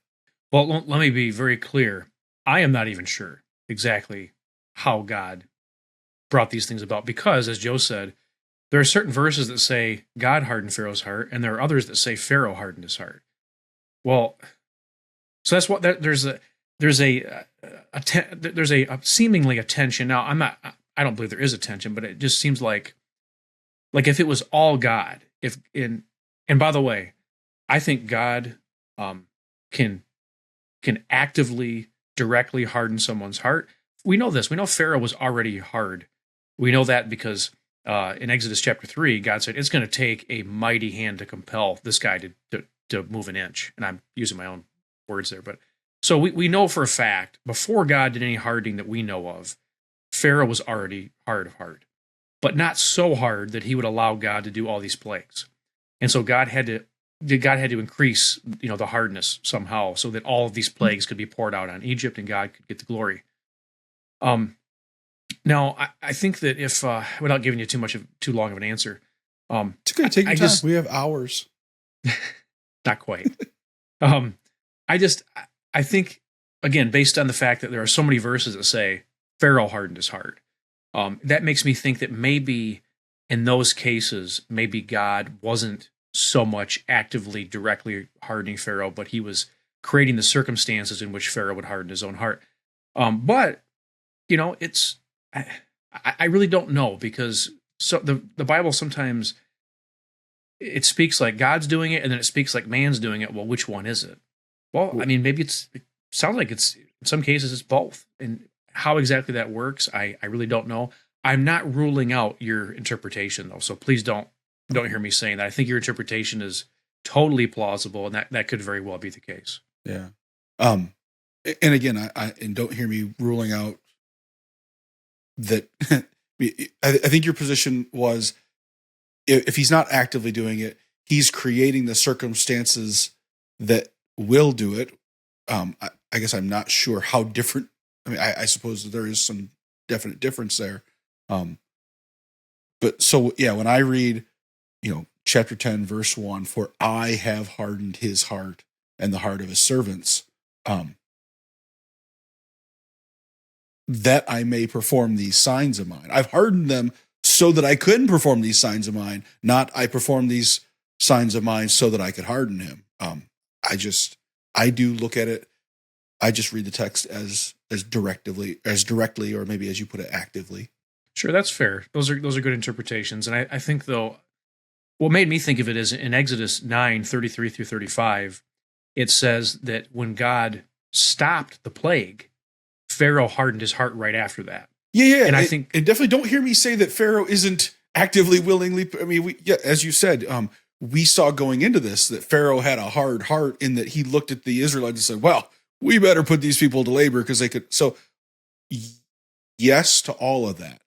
Well, let me be very clear. I am not even sure exactly how God brought these things about, because, as Joe said, there are certain verses that say God hardened Pharaoh's heart, and there are others that say Pharaoh hardened his heart. Well, so that's what there's a seemingly a tension. Now, I don't believe there is a tension, but it just seems like if it was all God, and by the way, I think God can actively, directly harden someone's heart. We know this. We know Pharaoh was already hard. We know that because in Exodus chapter 3, God said, it's going to take a mighty hand to compel this guy to move an inch. And I'm using my own words there. But so we know for a fact, before God did any hardening that we know of, Pharaoh was already hard of heart, but not so hard that he would allow God to do all these plagues. And so God had to increase, the hardness somehow, so that all of these plagues could be poured out on Egypt and God could get the glory. Now, I think that if, without giving you too long of an answer, it's going to take your time. We have hours. Not quite. I think, again, based on the fact that there are so many verses that say Pharaoh hardened his heart, that makes me think that maybe in those cases, maybe God wasn't so much actively, directly hardening Pharaoh, but he was creating the circumstances in which Pharaoh would harden his own heart. But I really don't know, because so the Bible sometimes it speaks like God's doing it, and then it speaks like man's doing it. Well, which one is it? Well, I mean, maybe it sounds like it's, in some cases, it's both. And how exactly that works, I really don't know. I'm not ruling out your interpretation, though, so please don't hear me saying that. I think your interpretation is totally plausible, and that could very well be the case. Yeah. And again, I don't hear me ruling out that. I think your position was, if he's not actively doing it, he's creating the circumstances that will do it, I guess I'm not sure how different. I mean, I suppose there is some definite difference there. But so, yeah, when I read, chapter 10, verse 1, for I have hardened his heart and the heart of his servants, that I may perform these signs of mine. I've hardened them so that I couldn't perform these signs of mine, not I perform these signs of mine so that I could harden him. I do look at it. I just read the text as directly, or maybe as you put it, actively. Sure, that's fair. Those are good interpretations. And I think, though, what made me think of it is in Exodus 9:33 through 35, it says that when God stopped the plague, Pharaoh hardened his heart right after that. Yeah. And I think, and definitely don't hear me say that Pharaoh isn't actively, willingly. I mean, as you said, we saw going into this that Pharaoh had a hard heart in that he looked at the Israelites and said, well, we better put these people to labor because they could. So yes to all of that.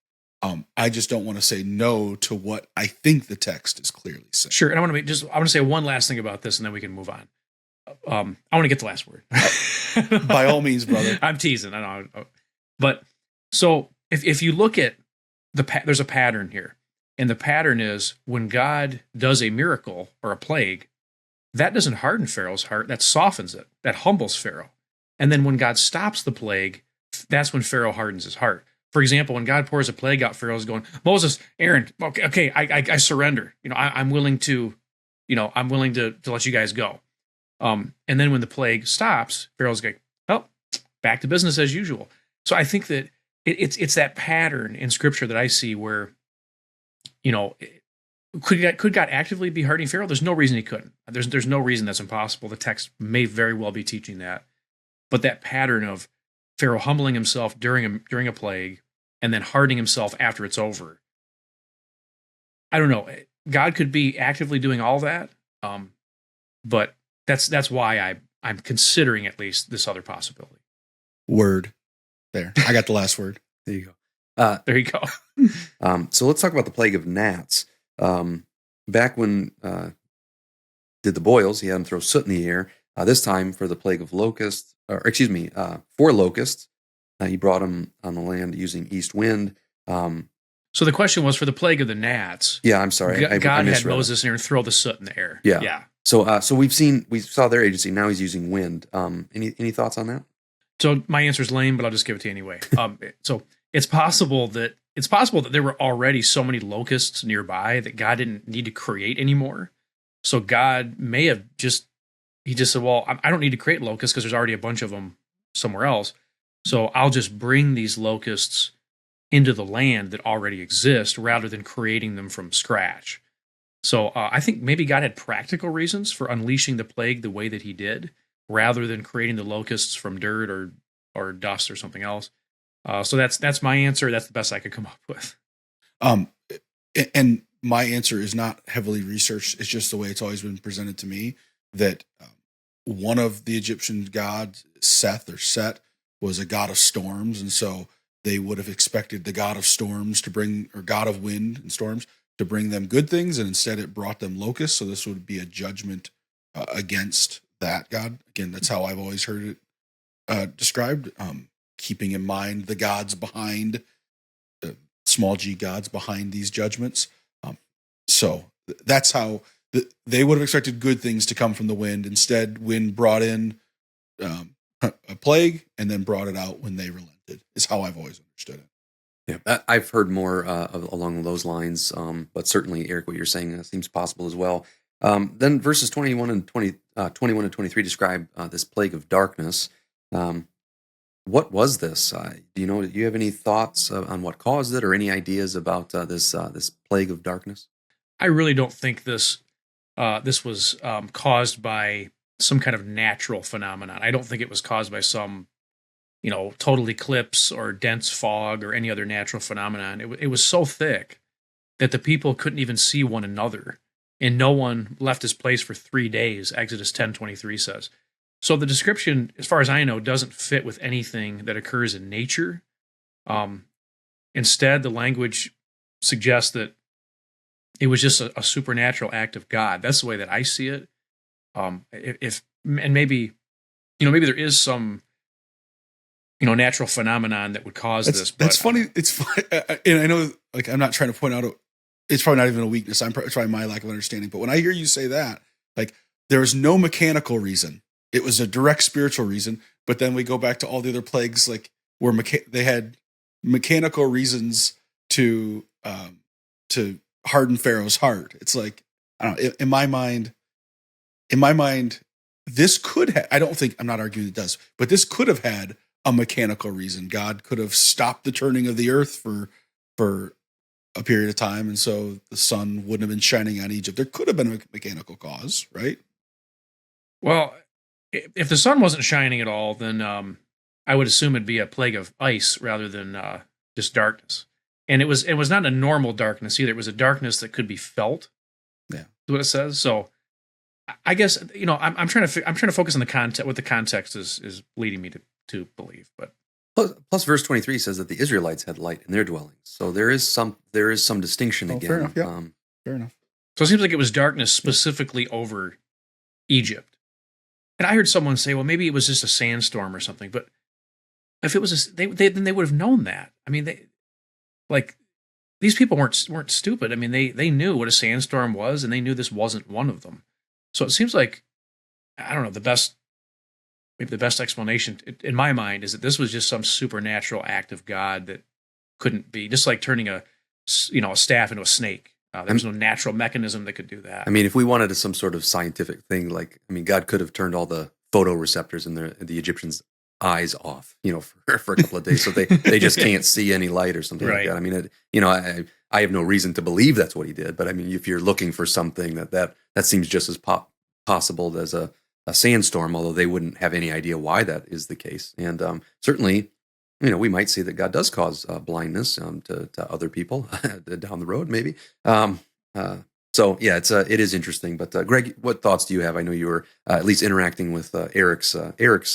I just don't want to say no to what I think the text is clearly saying. Sure. And I want to say one last thing about this and then we can move on. I want to get the last word. By all means, brother. I'm teasing. I know. But so if you look at there's a pattern here. And the pattern is when God does a miracle or a plague, that doesn't harden Pharaoh's heart. That softens it. That humbles Pharaoh. And then when God stops the plague, that's when Pharaoh hardens his heart. For example, when God pours a plague out, Pharaoh's going, Moses, Aaron, okay, I surrender. I'm willing to, let you guys go. And then when the plague stops, Pharaoh's like, oh, back to business as usual. So I think that it's that pattern in Scripture that I see where, could God actively be hardening Pharaoh? There's no reason he couldn't. There's no reason that's impossible. The text may very well be teaching that. But that pattern of Pharaoh humbling himself during a plague and then hardening himself after it's over. I don't know. God could be actively doing all that, but that's why I'm considering at least this other possibility. Word. There. I got the last word. There you go. There you go. So let's talk about the plague of gnats. Back when did the boils, he had them throw soot in the air. This time for the plague of locusts, for locusts, he brought them on the land using east wind. So the question was for the plague of the gnats. Yeah, I'm sorry. God had Moses and Aaron throw the soot in the air. Yeah. So we saw their agency. Now he's using wind. Any thoughts on that? So my answer is lame, but I'll just give it to you anyway. So it's possible that there were already so many locusts nearby that God didn't need to create anymore. So God may have just said, well, I don't need to create locusts because there's already a bunch of them somewhere else. So I'll just bring these locusts into the land that already exists rather than creating them from scratch. So I think maybe God had practical reasons for unleashing the plague the way that he did, rather than creating the locusts from dirt or dust or something else. So that's my answer. That's the best I could come up with. And my answer is not heavily researched. It's just the way it's always been presented to me that one of the Egyptian gods, Set, was a god of storms. And so they would have expected the god of storms or god of wind and storms to bring them good things. And instead it brought them locusts. So this would be a judgment against that god. Again, that's how I've always heard it described, keeping in mind the gods behind, small g gods behind these judgments. So that's how they would have expected good things to come from the wind. Instead, wind brought in a plague and then brought it out when they relented, is how I've always understood it. Yeah, I've heard more along those lines, but certainly, Eric, what you're saying seems possible as well. Then verses 21 and 23 describe this plague of darkness. What was this? Do you have any thoughts on what caused it, or any ideas about this plague of darkness? I really don't think this was caused by some kind of natural phenomenon. I don't think it was caused by some, total eclipse or dense fog or any other natural phenomenon. It was so thick that the people couldn't even see one another, and no one left his place for 3 days, Exodus 10:23 says. So the description, as far as I know, doesn't fit with anything that occurs in nature. Instead, the language suggests that it was just a supernatural act of God. That's the way that I see it. And maybe maybe there is some, natural phenomenon that would cause this. That's funny. It's funny. And I know, like, I'm not trying to point out, it's probably not even a weakness. It's probably my lack of understanding. But when I hear you say that, like, there was no mechanical reason. It was a direct spiritual reason. But then we go back to all the other plagues, like, where they had mechanical reasons to harden Pharaoh's heart. It's like, I don't know, in my mind, this could have, I'm not arguing it does, but this could have had a mechanical reason. God could have stopped the turning of the earth for a period of time, and so the sun wouldn't have been shining on Egypt. There could have been a mechanical cause, right? Well, if the sun wasn't shining at all, then I would assume it'd be a plague of ice rather than just darkness. And it was not a normal darkness either. It was a darkness that could be felt. Yeah, is what it says. So I guess I'm trying to focus on the context. What the context is leading me to believe. But plus verse 23 says that the Israelites had light in their dwellings. So there is some distinction again. Fair enough. Yeah. Fair enough. So it seems like it was darkness specifically over Egypt. And I heard someone say, well, maybe it was just a sandstorm or something. But if it was then they would have known that. I mean, these people weren't stupid. I mean, they knew what a sandstorm was, and they knew this wasn't one of them. So it seems like, I don't know, the best explanation in my mind is that this was just some supernatural act of God that couldn't be, just like turning a staff into a snake. There was no natural mechanism that could do that. I mean, if we wanted some sort of scientific thing, God could have turned all the photoreceptors in the Egyptians' eyes off, for a couple of days, so they just can't see any light or something right. like that. I mean, I have no reason to believe that's what he did, but I mean, if you're looking for something that seems just as possible as a sandstorm, although they wouldn't have any idea why that is the case. And certainly, we might say that God does cause blindness to other people down the road, maybe. So yeah, it is interesting. But Greg, what thoughts do you have? I know you were at least interacting with Eric's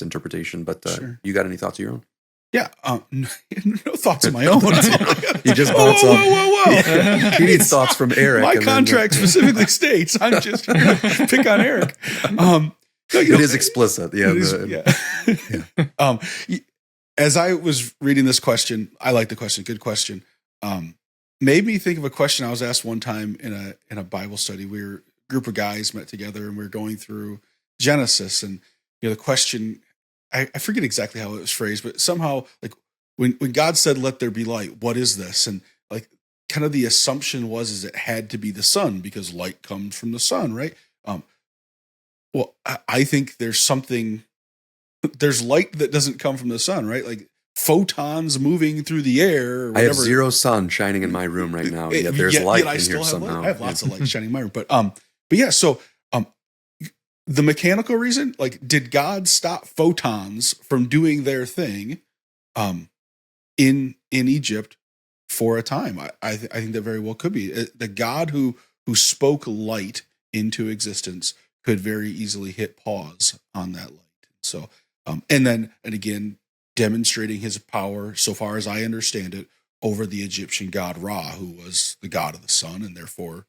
interpretation, but Sure. You got any thoughts of your own? Yeah, no thoughts of my own. You just bounce off. Whoa. He needs thoughts from Eric. My contract specifically states I'm just going to pick on Eric. It is explicit. Yeah. As I was reading this question, I like the question. Good question. Made me think of a question I was asked one time in a Bible study. We were a group of guys met together and we were going through Genesis, and the question, I forget exactly how it was phrased, but somehow, like, when God said, "Let there be light," what is this? And like, kind of the assumption was it had to be the sun because light comes from the sun, right? Well, I think there's light that doesn't come from the sun, right? Like photons moving through the air. Or I have zero sun shining in my room right now. Yet there's light in here somehow. I have lots of light shining in my room, but yeah. So the mechanical reason, like, did God stop photons from doing their thing in Egypt for a time? I think that very well could be. The God who spoke light into existence could very easily hit pause on that light. So, and again, demonstrating his power, so far as I understand it, over the Egyptian god Ra, who was the god of the sun and therefore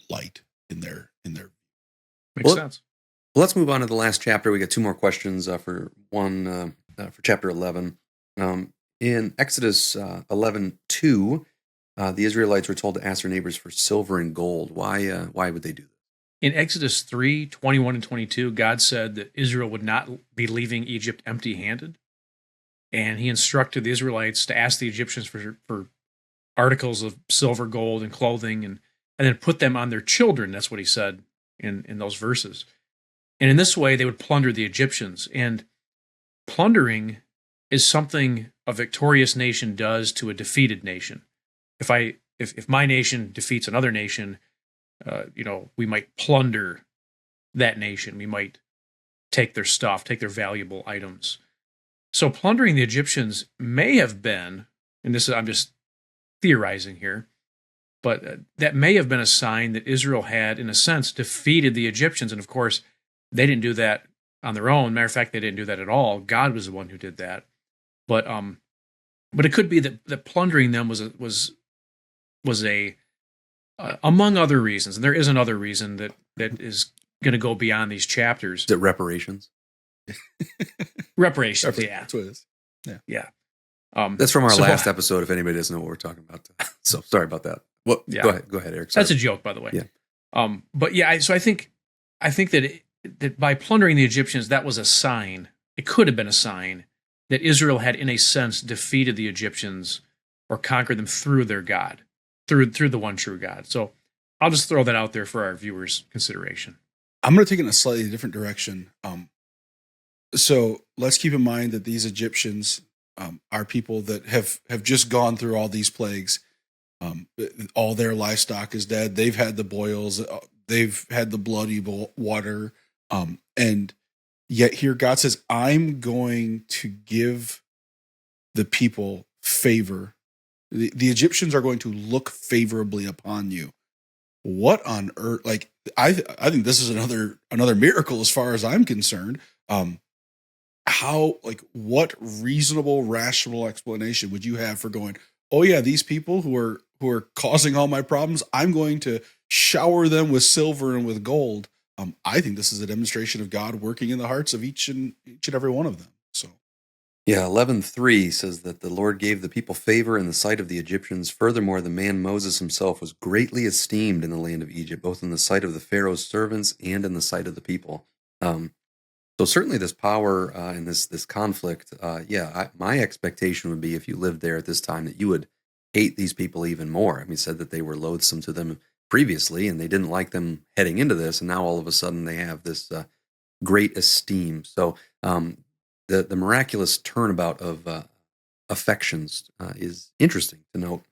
light in their. Makes sense. Well, let's move on to the last chapter. We got two more questions for chapter 11. In Exodus 11:2, the Israelites were told to ask their neighbors for silver and gold. Why would they do that? In Exodus 3:21 and 22, God said that Israel would not be leaving Egypt empty-handed. And he instructed the Israelites to ask the Egyptians for articles of silver, gold, and clothing, and then put them on their children. That's what he said in those verses. And in this way, they would plunder the Egyptians. And plundering is something a victorious nation does to a defeated nation. If my nation defeats another nation, we might plunder that nation. We might take their stuff, take their valuable items. So plundering the Egyptians may have been, and I'm just theorizing here, but that may have been a sign that Israel had, in a sense, defeated the Egyptians. And of course, they didn't do that on their own. Matter of fact, they didn't do that at all. God was the one who did that. But it could be that plundering them was a among other reasons, and there is another reason that is going to go beyond these chapters. Is it reparations? Reparations, yeah. That's what it is. Yeah. That's from our last episode, if anybody doesn't know what we're talking about. So sorry about that. Well, yeah. Go ahead, Eric. Sorry. That's a joke, by the way. Yeah. But yeah, so I think that by plundering the Egyptians, that was a sign. It could have been a sign that Israel had, in a sense, defeated the Egyptians or conquered them through their God, through the one true God. So I'll just throw that out there for our viewers' consideration. I'm going to take it in a slightly different direction. So let's keep in mind that these Egyptians are people that have just gone through all these plagues. All their livestock is dead. They've had the boils. They've had the bloody water. And yet here God says, I'm going to give the people favor. The Egyptians are going to look favorably upon you. What on earth? Like, I think this is another miracle as far as I'm concerned. What reasonable, rational explanation would you have for going, oh yeah, these people who are causing all my problems, I'm going to shower them with silver and with gold. I think this is a demonstration of God working in the hearts of each and every one of them. So, yeah, 11:3 says that the Lord gave the people favor in the sight of the Egyptians. Furthermore, the man Moses himself was greatly esteemed in the land of Egypt, both in the sight of the Pharaoh's servants and in the sight of the people. So certainly this power and this conflict, my expectation would be if you lived there at this time that you would hate these people even more. I mean, it said that they were loathsome to them previously and they didn't like them heading into this, and now all of a sudden they have this great esteem. So the miraculous turnabout of affections is interesting to note.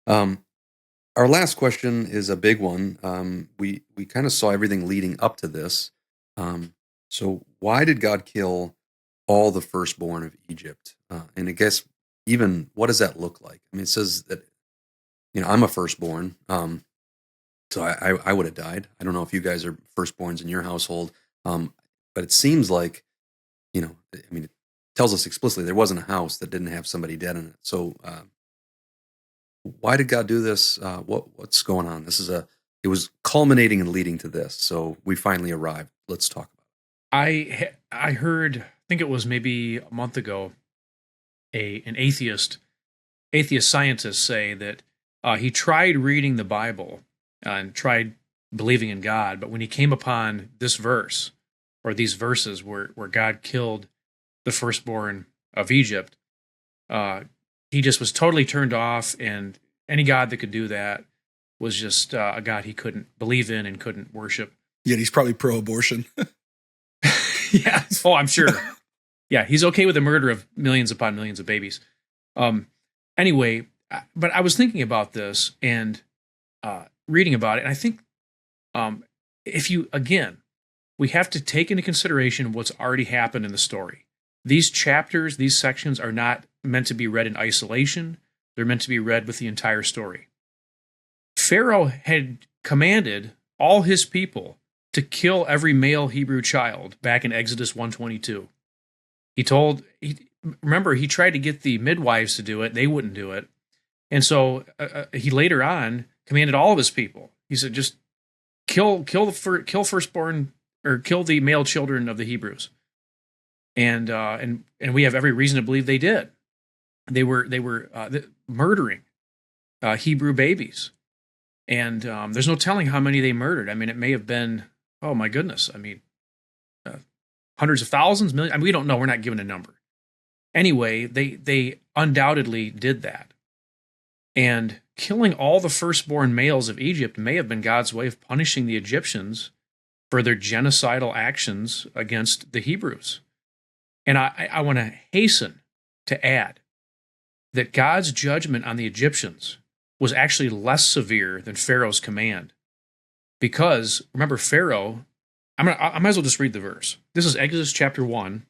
Our last question is a big one. We kind of saw everything leading up to this. So why did God kill all the firstborn of Egypt? And I guess even what does that look like? I mean, it says that, I'm a firstborn. So I would have died. I don't know if you guys are firstborns in your household. But it seems like, it tells us explicitly there wasn't a house that didn't have somebody dead in it. So why did God do this? What's going on? It was culminating and leading to this. So we finally arrived. Let's talk about it. I heard, I think it was maybe a month ago, an atheist scientist say that he tried reading the Bible and tried believing in God, but when he came upon this verse or these verses where God killed the firstborn of Egypt, he just was totally turned off, and any God that could do that was just a God he couldn't believe in and couldn't worship. Yet he's probably pro-abortion. Yeah. Oh, I'm sure. Yeah, he's okay with the murder of millions upon millions of babies. Anyway, but I was thinking about this and reading about it, and I think we have to take into consideration what's already happened in the story. These chapters, these sections are not meant to be read in isolation. They're meant to be read with the entire story. Pharaoh had commanded all his people to kill every male Hebrew child back in Exodus 1:22. He tried to get the midwives to do it. They wouldn't do it. And so he later on commanded all of his people. He said, just kill firstborn, or kill the male children of the Hebrews. And we have every reason to believe they did. They were murdering Hebrew babies. And there's no telling how many they murdered. I mean, it may have been, oh my goodness, I mean, hundreds of thousands, millions. I mean, we don't know. We're not given a number. Anyway, they undoubtedly did that. And killing all the firstborn males of Egypt may have been God's way of punishing the Egyptians for their genocidal actions against the Hebrews. And I want to hasten to add that God's judgment on the Egyptians was actually less severe than Pharaoh's command. Because, remember, Pharaoh, I might as well just read the verse. This is Exodus chapter 1.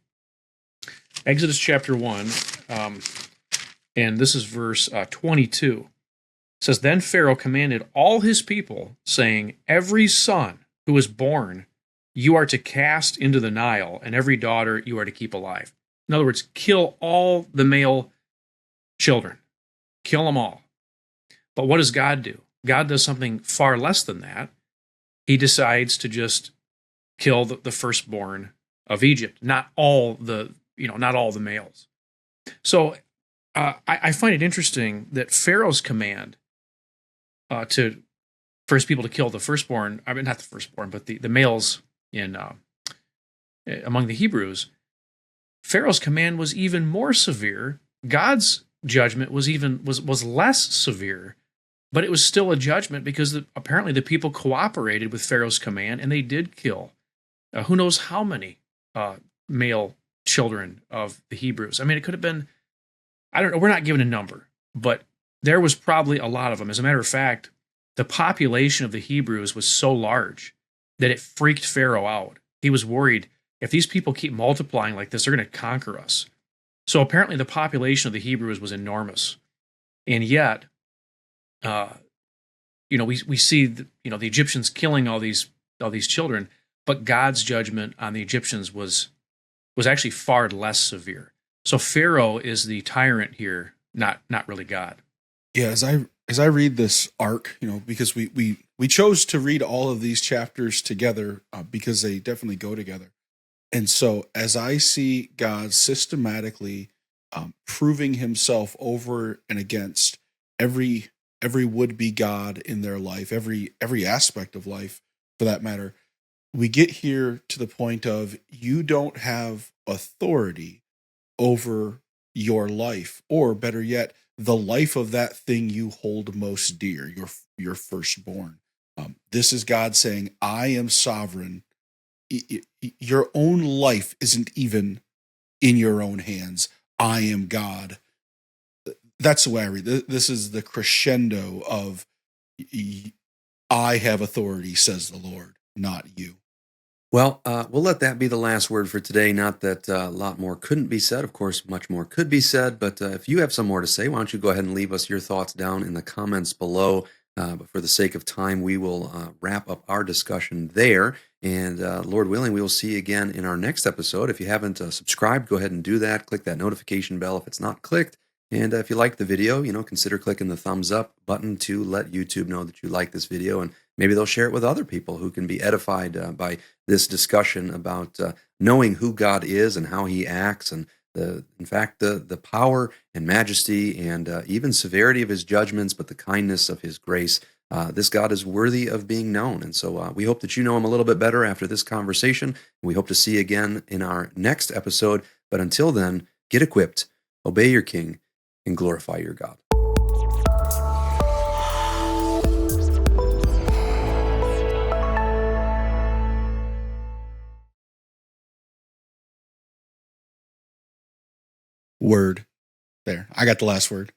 Exodus chapter 1, and this is verse 22. It says, Then Pharaoh commanded all his people, saying, Every son who is born you are to cast into the Nile, and every daughter you are to keep alive. In other words, kill all the male children. Kill them all. But what does God do? God does something far less than that. He decides to just kill the firstborn of Egypt, not all the males. So I find it interesting that Pharaoh's command to first people to kill the firstborn, I mean, not the firstborn, but the males in among the Hebrews, Pharaoh's command was even more severe. God's judgment was less severe, but it was still a judgment because apparently the people cooperated with Pharaoh's command and they did kill who knows how many male children of the Hebrews. I mean, it could have been, I don't know, we're not given a number, but there was probably a lot of them. As a matter of fact, the population of the Hebrews was so large that it freaked Pharaoh out. He was worried, if these people keep multiplying like this, they're going to conquer us. So apparently the population of the Hebrews was enormous. And yet, we see the Egyptians killing all these children, but God's judgment on the Egyptians was actually far less severe. So Pharaoh is the tyrant here, not really God. Yeah, as I read this arc, because we chose to read all of these chapters together because they definitely go together. And so as I see God systematically proving himself over and against every would-be God in their life, every aspect of life for that matter, we get here to the point of you don't have authority over your life, or better yet, the life of that thing you hold most dear, your firstborn. This is God saying, I am sovereign. Your own life isn't even in your own hands. I am God. That's the way I read it. This is the crescendo of I have authority, says the Lord, not you. Well, we'll let that be the last word for today. Not that a lot more couldn't be said. Of course, much more could be said. But if you have some more to say, why don't you go ahead and leave us your thoughts down in the comments below. But for the sake of time, we will wrap up our discussion there. And Lord willing, we will see you again in our next episode. If you haven't subscribed, go ahead and do that. Click that notification bell if it's not clicked. And if you like the video, consider clicking the thumbs up button to let YouTube know that you like this video. And maybe they'll share it with other people who can be edified by this discussion about knowing who God is and how he acts, and the power and majesty and even severity of his judgments, but the kindness of his grace. This God is worthy of being known. And so we hope that you know him a little bit better after this conversation. And we hope to see you again in our next episode. But until then, get equipped, obey your King, and glorify your God. Word. There. I got the last word.